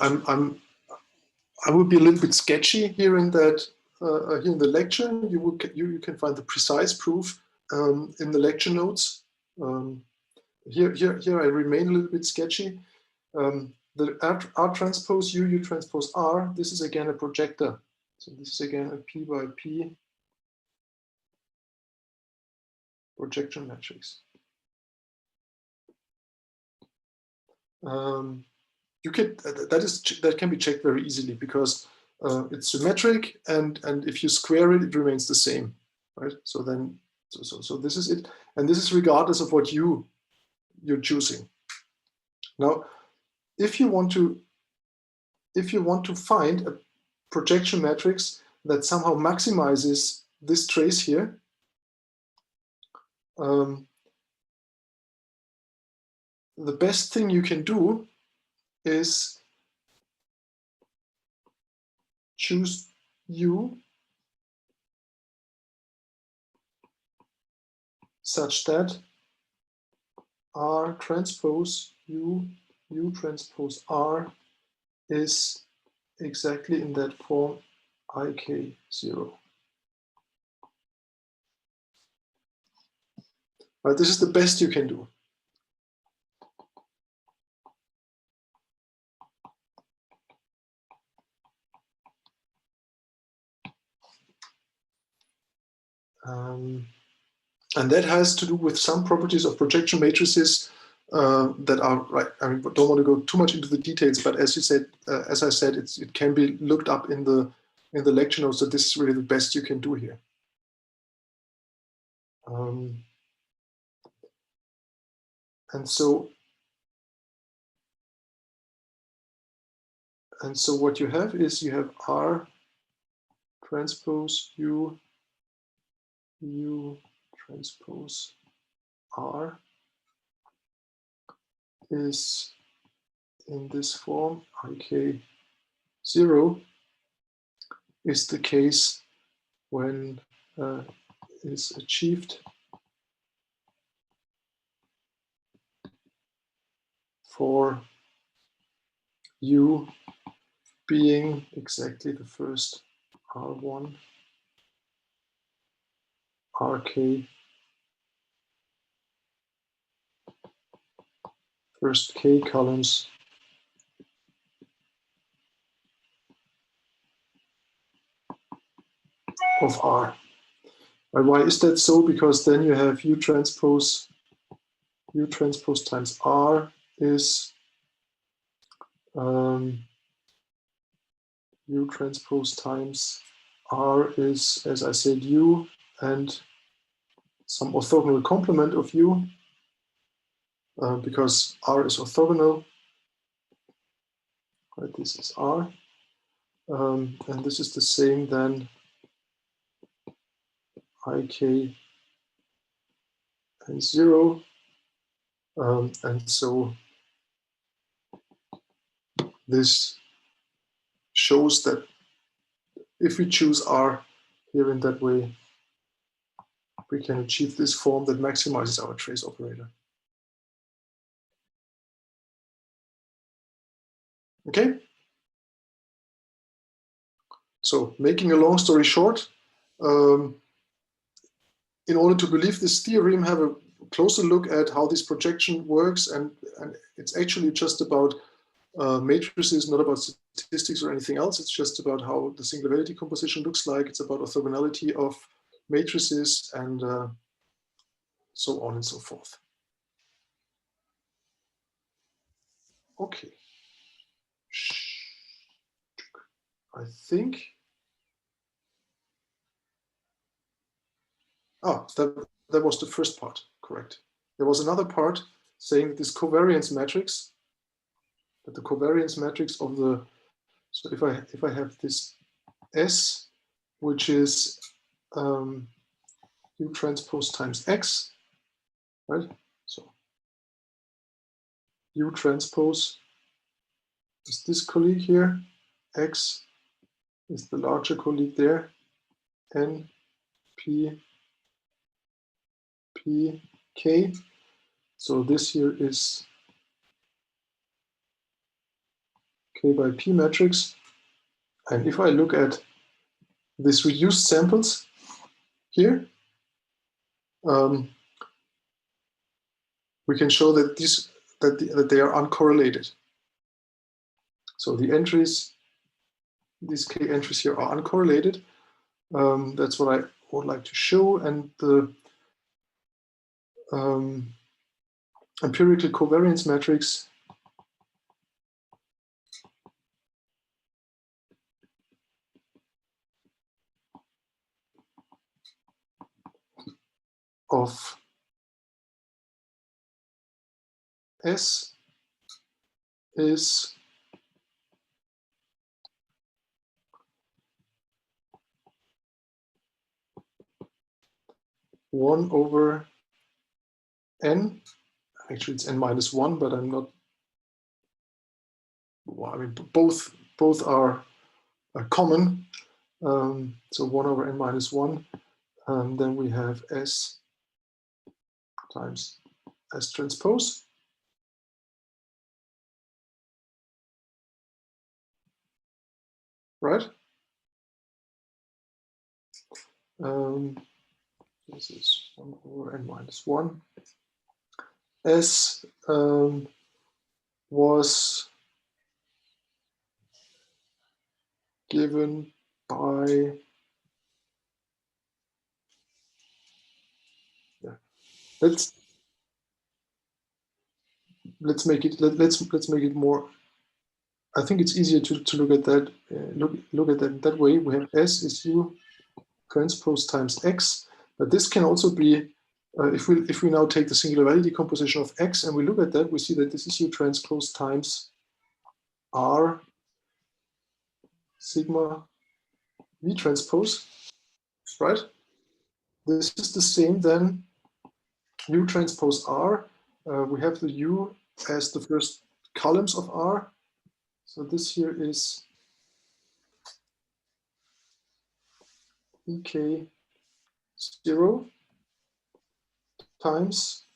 I will be a little bit sketchy here in that here in the lecture. You can find the precise proof in the lecture notes. Here I remain a little bit sketchy. The R transpose U transpose R. This is again a projector. So this is again a P by P projection matrix. That can be checked very easily because it's symmetric, and if you square it, it remains the same, right? So then so this is it, and this is regardless of what you're choosing. Now, if you want to find a projection matrix that somehow maximizes this trace here, the best thing you can do is choose U such that R transpose U transpose R is exactly in that form IK0. Right, this is the best you can do. And that has to do with some properties of projection matrices that are right. I mean, don't want to go too much into the details, but as I said, it can be looked up in the lecture notes. That this is really the best you can do here. And so what you have is you have R transpose U transpose R is in this form. IK0 is the case when is achieved for U being exactly the first R1, RK, first K columns of R. And why is that so? Because then you have U transpose times R is U transpose times R is, as I said, U and some orthogonal complement of U, because R is orthogonal. Right, this is R, and this is the same then IK and 0, and so this shows that if we choose R here in that way, we can achieve this form that maximizes our trace operator. Okay. So making a long story short, in order to believe this theorem, have a closer look at how this projection works, and it's actually just about matrices, not about statistics or anything else. It's just about how the singularity composition looks like. It's about orthogonality of matrices and so on and so forth. Okay. I think. Oh, that was the first part, correct. There was another part saying that this covariance matrix, that the covariance matrix of the, so if I have this S, which is U transpose times X, right? So U transpose is this colleague here, X is the larger colleague there, N, P, P, K. So this here is K by P matrix. And if I look at this reduced samples here, we can show that that they are uncorrelated. So the entries, these K entries here are uncorrelated. That's what I would like to show. And the empirical covariance matrix of S is one over N. Actually, it's N minus one, but I'm not. Well, I mean, both are common. So 1 over N minus 1. Then we have S times S transpose. Right? This is 1 over N minus 1. S was given by let's make it more. I think it's easier to look at that look at that way. We have S is U transpose times X, but this can also be if we now take the singularity decomposition of X and we look at that, we see that this is U transpose times R sigma V transpose, right? This is the same then U transpose R. We have the U as the first columns of R. So this here is EK 0 times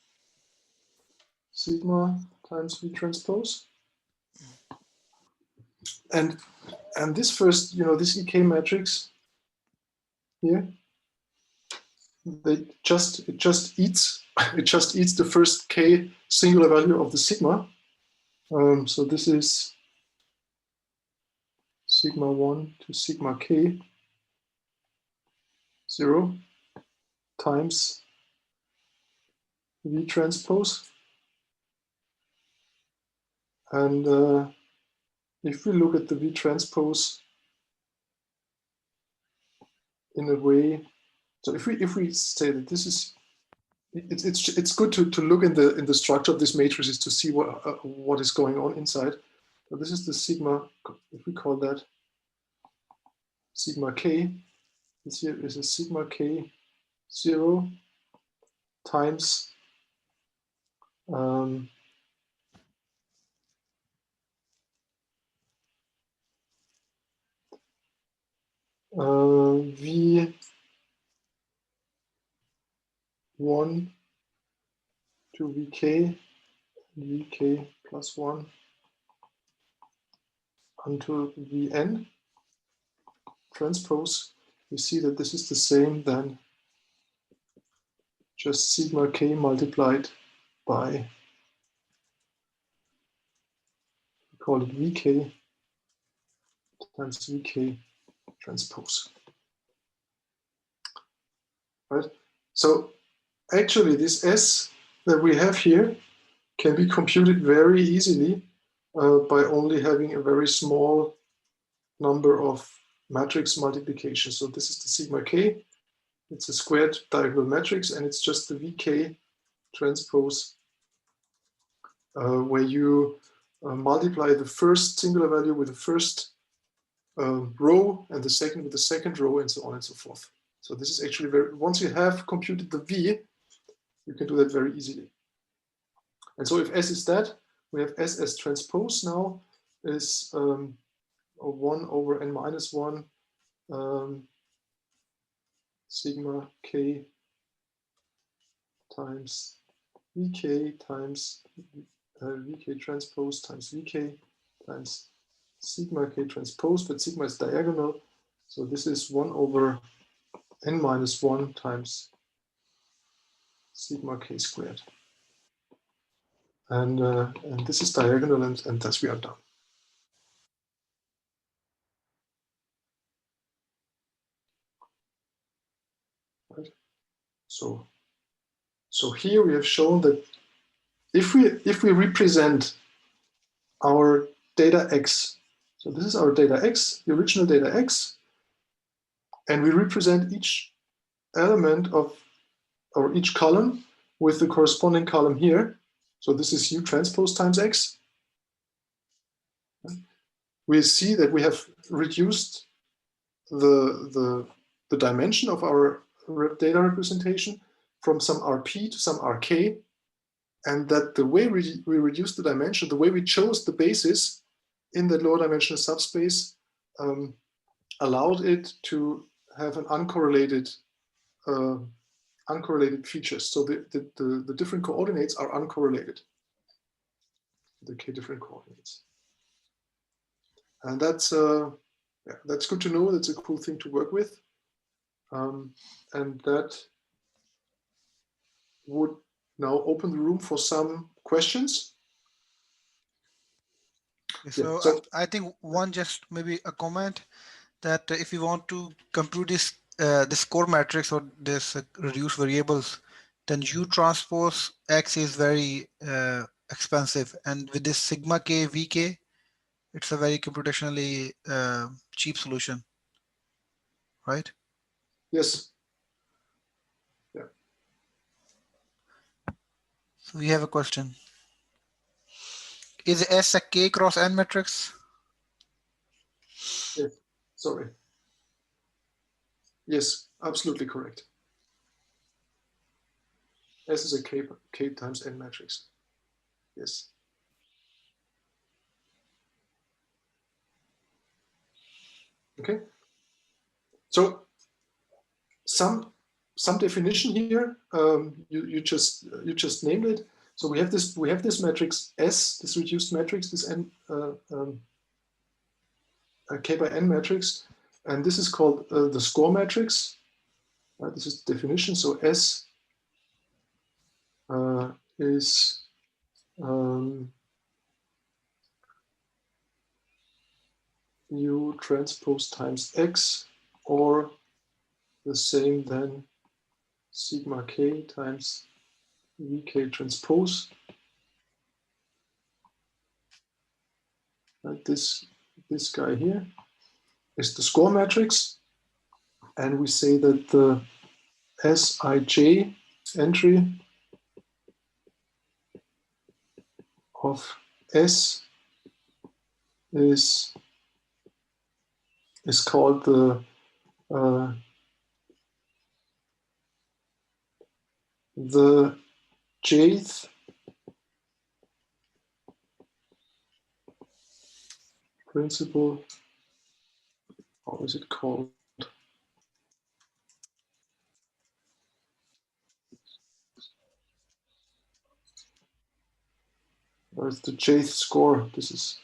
sigma times V transpose. And this first, this EK matrix here, it just eats the first K singular value of the sigma. So this is sigma 1 to sigma K 0 times V transpose. And if we look at the V transpose in a way, so if we say that this is, it's good to look in the structure of this matrices to see what is going on inside. So this is the sigma, if we call that sigma K. This here is a sigma K 0 times V 1 to vk, vk plus 1 until vn transpose, we see that this is the same than just sigma k multiplied by, we call it vk times vk transpose. Right? So actually this S that we have here can be computed very easily by only having a very small number of matrix multiplications. So this is the sigma k. It's a squared diagonal matrix, and it's just the vk transpose where you multiply the first singular value with the first row and the second with the second row, and so on and so forth. So this is actually very, once you have computed the v, you can do that very easily. And so if S is that, we have S as transpose now is 1 over n minus 1 sigma k times vk times vk transpose times vk times sigma k transpose, but sigma is diagonal. So this is 1 over n minus 1 times sigma k squared. And this is diagonal, and thus we are done. Right? So here we have shown that if we represent our data x, so this is our data x, the original data x, and we represent each element of, or each column with the corresponding column here. So this is U transpose times x. We see that we have reduced the dimension of our data representation from some RP to some RK, and that the way we reduced the dimension, the way we chose the basis in that lower dimensional subspace allowed it to have an uncorrelated features. So the different coordinates are uncorrelated, the k different coordinates. And that's good to know. That's a cool thing to work with. And that would now open the room for some questions. So, Yeah, so I think one, just maybe a comment that if you want to compute this this core matrix or this reduced variables, then U transpose X is very expensive, and with this sigma k vk, it's a very computationally cheap solution, right? yes. So we have a question. Is S a k cross n matrix? Yes. Sorry. Yes, absolutely correct. S is a k times n matrix. Yes. Okay. So some definition here. You just named it. So we have this matrix S, this reduced matrix, this n k by n matrix, and this is called the score matrix. This is the definition. So S is U transpose times X, or the same than sigma k times vk transpose. And this guy here is the score matrix, and we say that the Sij entry of S is called the jth principal. How is it called? It's the jth score. This is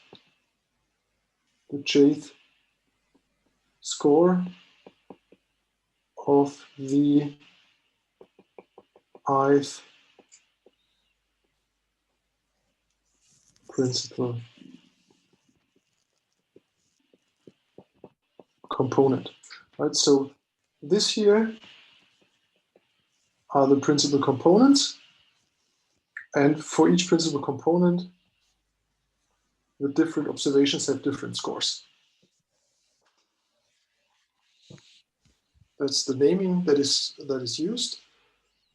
the jth score of the ith principal component. Right, so this here are the principal components, and for each principal component, the different observations have different scores. That's the naming that is used.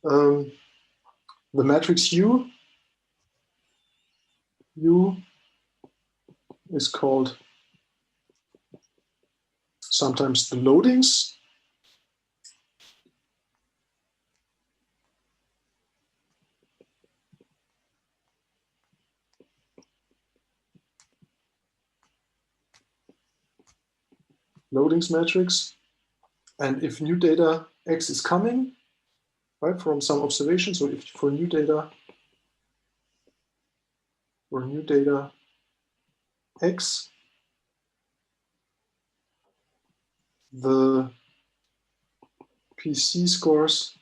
The matrix U is called sometimes the loadings. Loadings matrix. And if new data X is coming, right, from some observation, so if for new data X, the PC scores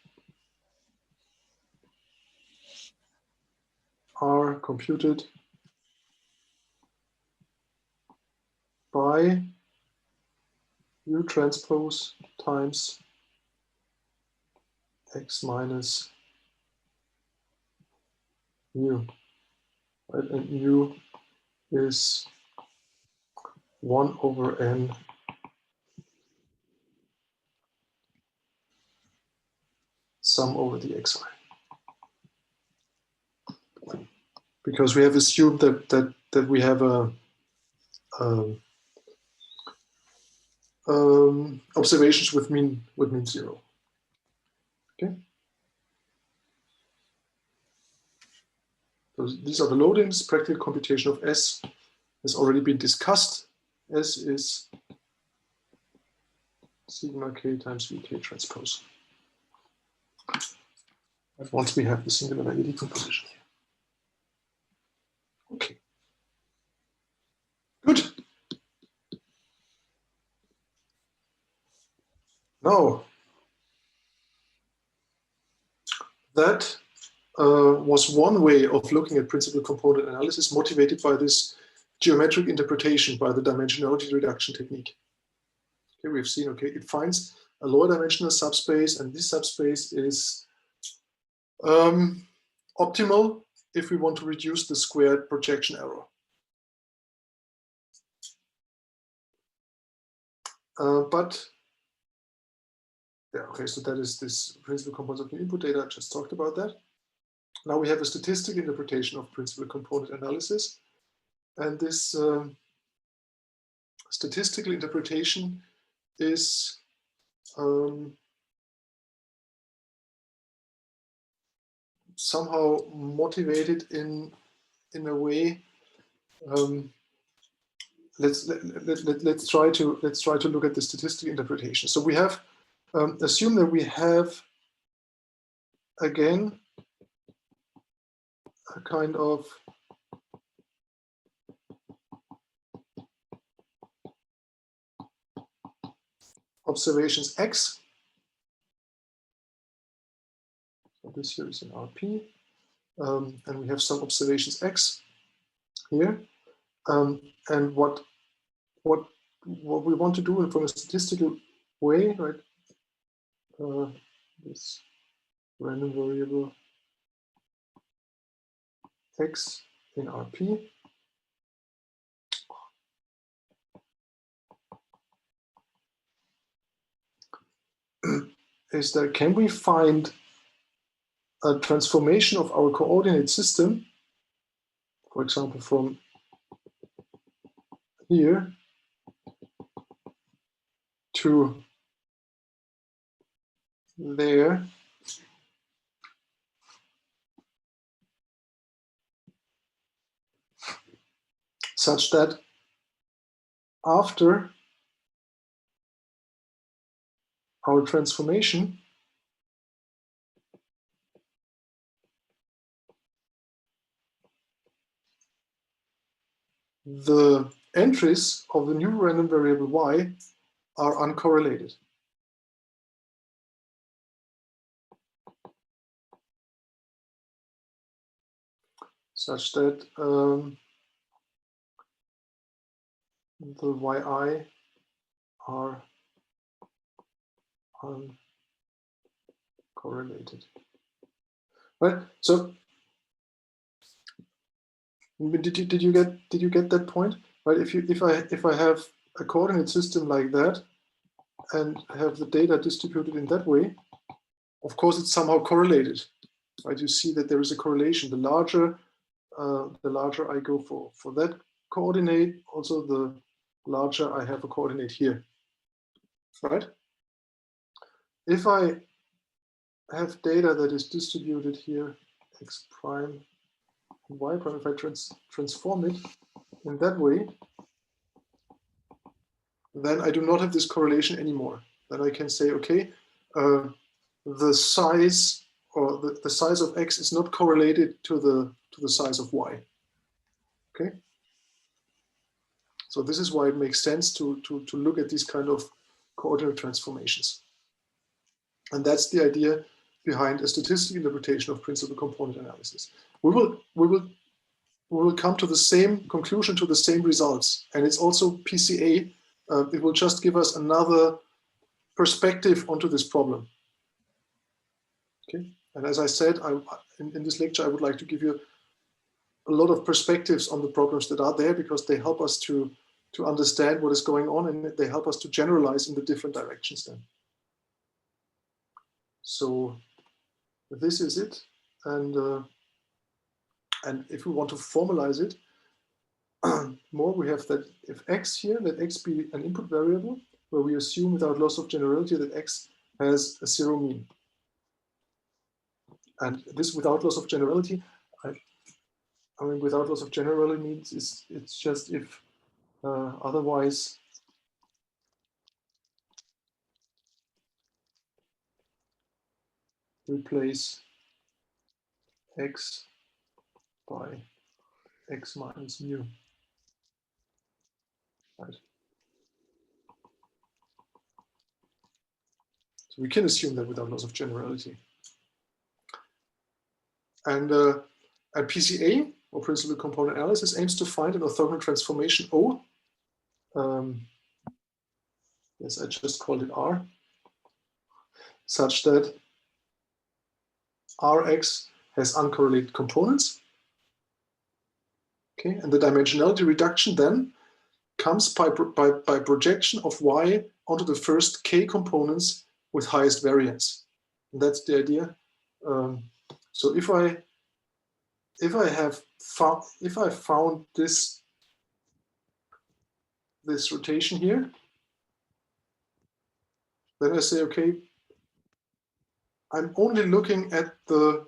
are computed by U transpose times X minus mu, right? And mu is 1 over n sum over the xi. Because we have assumed that we have a observations with mean 0. Okay. So these are the loadings. Practical computation of S has already been discussed. S is sigma k times vk transpose. Once we have the singular value decomposition here. Okay. Good. Now, that was one way of looking at principal component analysis, motivated by this geometric interpretation by the dimensionality reduction technique. Okay, we've seen, okay, it finds a lower dimensional subspace, and this subspace is optimal if we want to reduce the squared projection error. Yeah, okay, so that is this principal component of the input data. I just talked about that. Now we have a statistical interpretation of principal component analysis. And this statistical interpretation is somehow motivated in a way. Let's try to look at the statistical interpretation. So we have assume that we have again a kind of observations X. So this here is an RP, and we have some observations X here. And what we want to do from a statistical way, right? This random variable X in RP. Is that can we find a transformation of our coordinate system, for example, from here to there, such that after our transformation, the entries of the new random variable y are uncorrelated. Such that the yi are uncorrelated. Right. So did you get that point? Right. If I have a coordinate system like that and have the data distributed in that way, of course it's somehow correlated. Right. You see that there is a correlation. The larger I go for that coordinate, also the larger I have a coordinate here. Right. If I have data that is distributed here, x prime and y prime, if I transform it in that way, then I do not have this correlation anymore. Then I can say, okay, the size or the size of x is not correlated to the size of y. Okay. So this is why it makes sense to look at these kind of coordinate transformations. And that's the idea behind a statistical interpretation of principal component analysis. We will come to the same conclusion, to the same results. And it's also PCA. It will just give us another perspective onto this problem. Okay. And as I said, in this lecture, I would like to give you a lot of perspectives on the problems that are there, because they help us to understand what is going on, and they help us to generalize in the different directions then. So this is it. And if we want to formalize it more, we have that if x here, let x be an input variable, where we assume without loss of generality that x has a zero mean. And this without loss of generality, I mean, without loss of generality means it's just if otherwise replace x by x minus mu. Right. So we can assume that without loss of generality. And PCA, or principal component analysis, aims to find an orthogonal transformation O. Yes, I just called it R, such that Rx has uncorrelated components. Okay, and the dimensionality reduction then comes by projection of y onto the first k components with highest variance. And that's the idea. So if I found this rotation here, then I say, okay, I'm only looking at the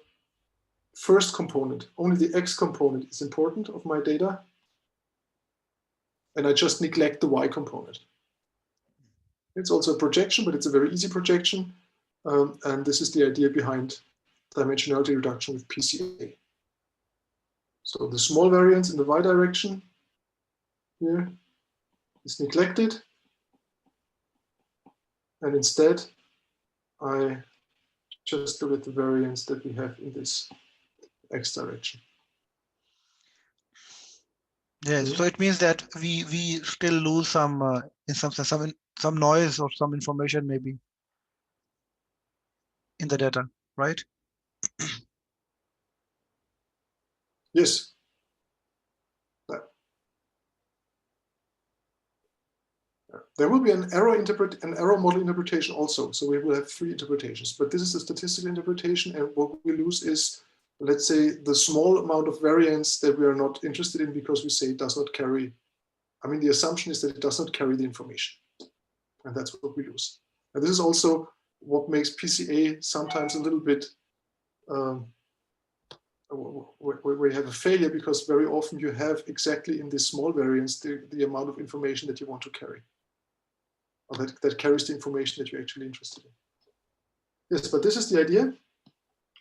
first component. Only the x component is important of my data. And I just neglect the y component. It's also a projection, but it's a very easy projection. And this is the idea behind dimensionality reduction with PCA. So the small variance in the y direction here is neglected. And instead, I just look at the variance that we have in this x direction. Yes, so it means that we still lose some in some sense some noise or some information maybe in the data, right? Yes. There will be an error model interpretation also. So we will have three interpretations, but this is a statistical interpretation, and what we lose is, let's say, the small amount of variance that we are not interested in because we say it does not carry. I mean, the assumption is that it does not carry the information, and that's what we lose. And this is also what makes PCA sometimes a little bit where you have a failure, because very often you have exactly in this small variance the amount of information that you want to carry, or that carries the information that you're actually interested in. Yes, but this is the idea.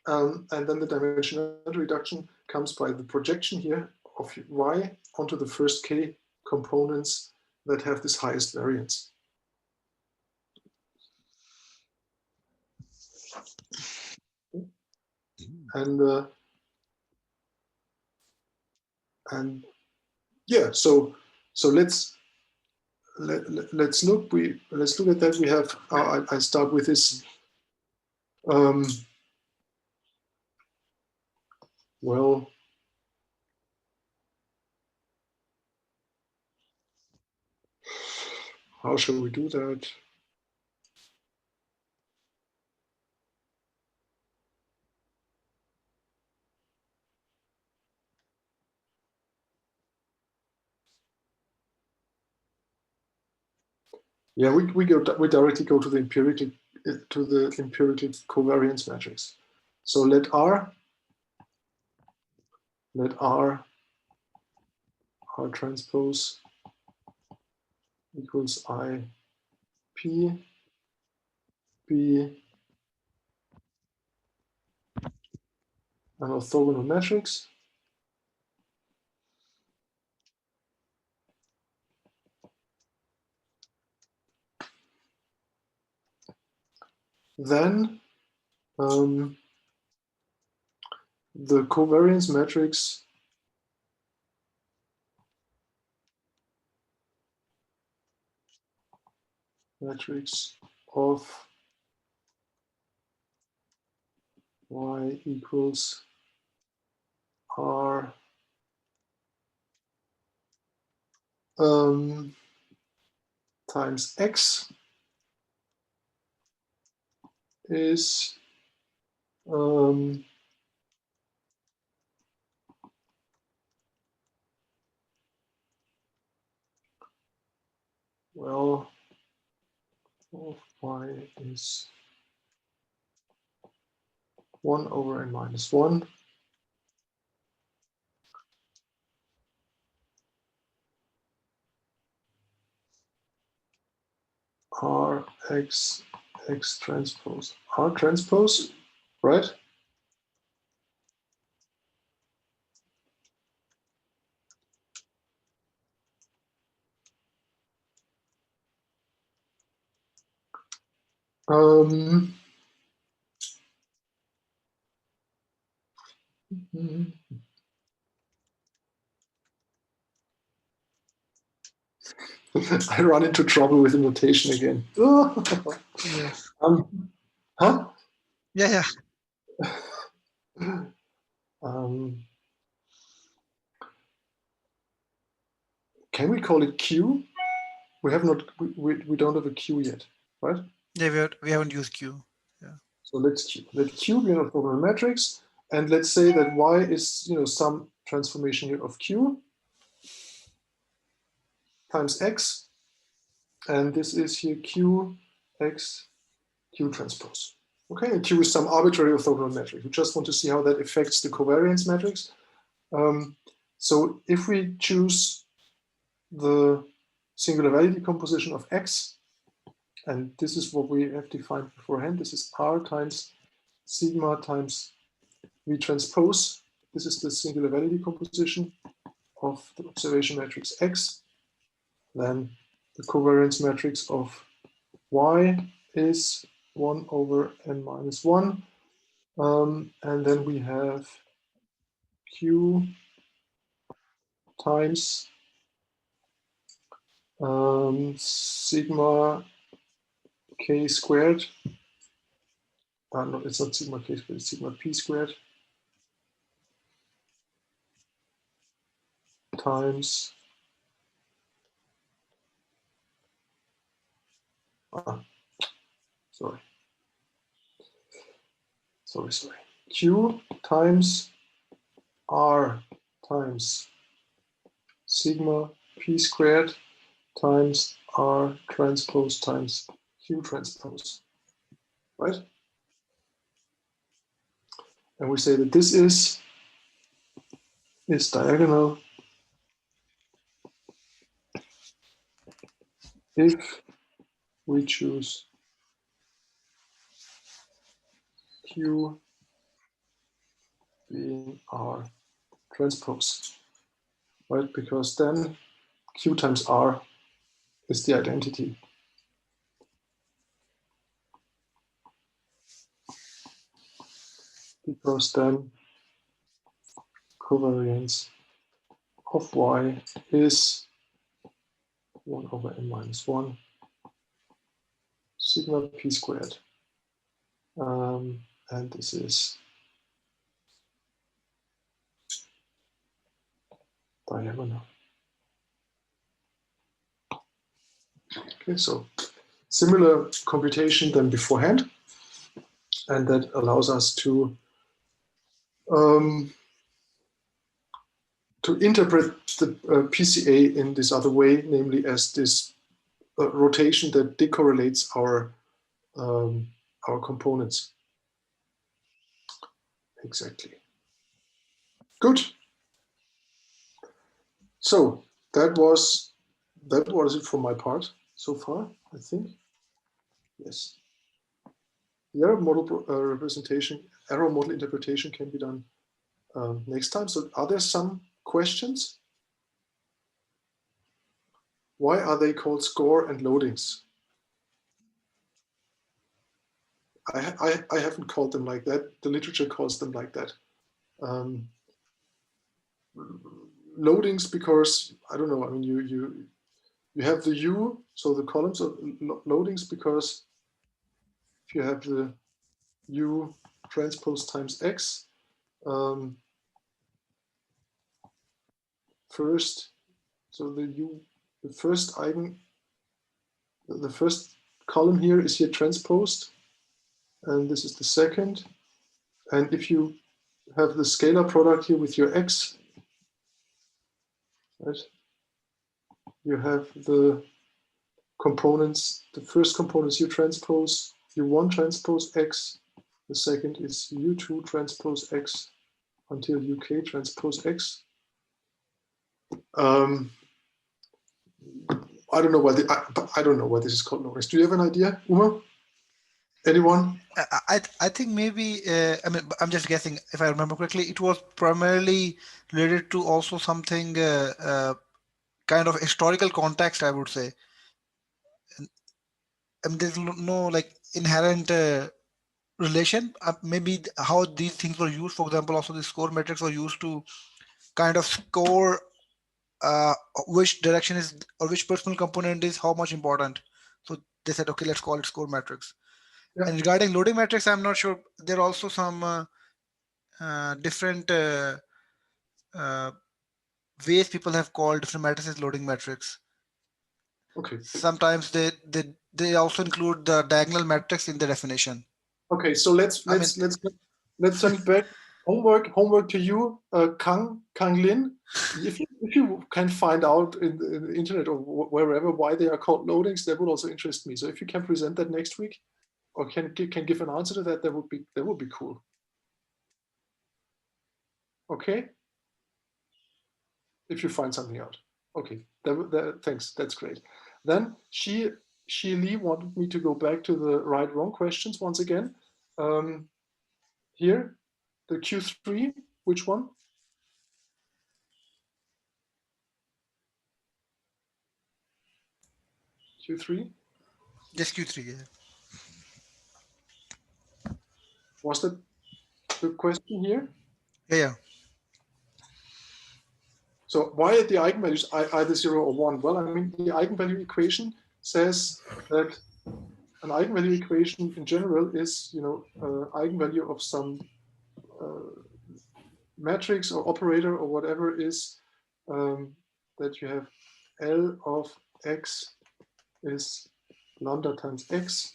And then the dimensionality reduction comes by the projection here of y onto the first k components that have this highest variance. And yeah, so let's look at that. We have I start with this well, how shall we do that? Yeah, we directly go to the empirical covariance matrix. So let R transpose equals I P be an orthogonal matrix. Then the covariance matrix of y equals R times x is well, of y is 1 over n minus 1 R x transpose R transpose, right? I run into trouble with the notation again. Yes. Huh? Yeah. Can we call it Q? We have not. We don't have a Q yet, right? Yeah, we haven't used Q. Yeah. So let Q be an orthogonal matrix, and let's say that Y is some transformation here of Q times X, and this is here Q X Q transpose. Okay, and Q is some arbitrary orthogonal metric. We just want to see how that affects the covariance matrix. So if we choose the singular value decomposition of X, and this is what we have defined beforehand, this is R times sigma times V transpose. This is the singular value decomposition of the observation matrix X. Then the covariance matrix of Y is 1 over n minus 1. And then we have Q times sigma k squared. No, it's not sigma k squared, it's sigma p squared times sorry. Q times R times sigma p squared times R transpose times Q transpose, right? And we say that this is diagonal if we choose Q being R transpose. right? Because then Q times R is the identity. Because then covariance of Y is 1 over n minus 1 sigma p squared. And this is diagonal. Okay, so similar computation than beforehand. And that allows us to interpret the PCA in this other way, namely as this rotation that decorrelates our components. Exactly. Good. So that was it for my part so far, I think. Yes. The error model representation, error model interpretation can be done next time. So are there some questions? Why are they called score and loadings? I haven't called them like that. The literature calls them like that. Loadings because, I don't know, I mean, you have the U, so the columns of loadings because if you have the U transpose times X, first, so the first column here is here transposed, and this is the second. And if you have the scalar product here with your X, right, you have the components, the first component is U transpose, U1 transpose X, the second is U2 transpose X until UK transpose X. I don't know why I don't know why this is called loadings. Do you have an idea, Umer? Anyone? I think maybe I mean I'm just guessing if I remember correctly. It was primarily related to also something kind of historical context, I would say. I mean, there's no like inherent relation. Maybe how these things were used. For example, also the score metrics were used to kind of score which direction is or which personal component is how much important. So they said, okay, let's call it score metrics. Yeah. And regarding loading metrics, I'm not sure. There are also some different ways people have called different matrices loading metrics. Okay. Sometimes they also include the diagonal matrix in the definition. Okay, so let's send it back. Homework to you, Kang Lin. If you can find out in the internet or wherever why they are called loadings, that would also interest me. So if you can present that next week, or can give an answer to that, that would be cool. Okay. If you find something out. Okay. Thanks. That's great. Then Shi Li wanted me to go back to the right-wrong questions once again. Here, the Q3, which one? Q3? Just Q3, yeah. Was that the question here? Yeah. So why are the eigenvalues either 0 or 1? Well, I mean, the eigenvalue equation says that an eigenvalue equation in general is, eigenvalue of some matrix or operator or whatever is that you have L of x is lambda times x,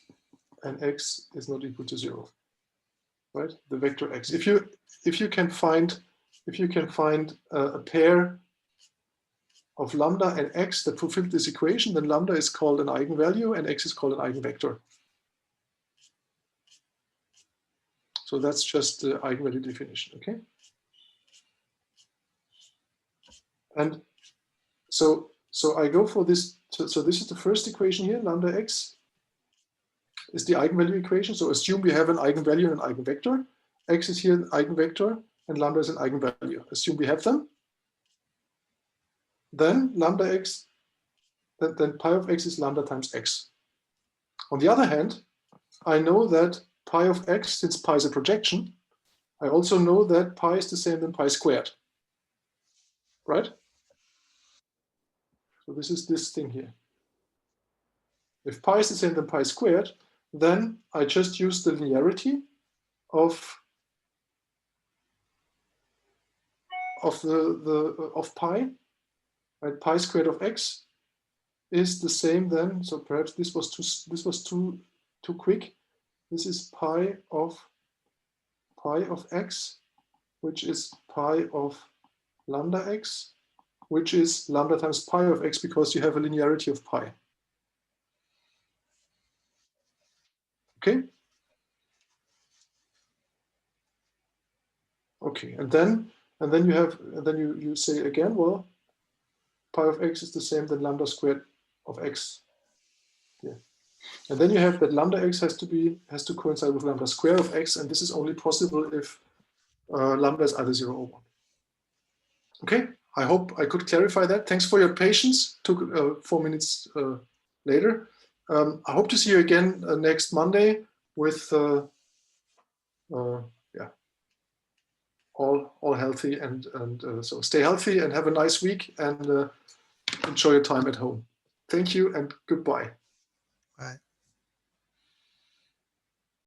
and x is not equal to 0, right? The vector x. If you can find a pair of lambda and x that fulfill this equation, then lambda is called an eigenvalue and x is called an eigenvector. So that's just the eigenvalue definition, okay? And so I go for this. So this is the first equation here, lambda x is the eigenvalue equation. So assume we have an eigenvalue and an eigenvector. X is here an eigenvector and lambda is an eigenvalue. Assume we have them. then lambda x, then pi of x is lambda times x. On the other hand, I know that pi of x, since pi is a projection, I also know that pi is the same than pi squared, right? So this is this thing here. If pi is the same than pi squared, then I just use the linearity of pi, right? Pi squared of x is the same then. So perhaps this was too quick. This is pi of x, which is pi of lambda x, which is lambda times pi of x, because you have a linearity of pi. Okay. Okay, and then you say again, well, pi of x is the same than lambda squared of x. Yeah. And then you have that lambda x has to coincide with lambda square of x, and this is only possible if lambda is either 0 or 1. Okay, I hope I could clarify that. Thanks for your patience. Took 4 minutes later. I hope to see you again next Monday with yeah, all healthy, and so stay healthy and have a nice week, and enjoy your time at home. Thank you and goodbye. Bye.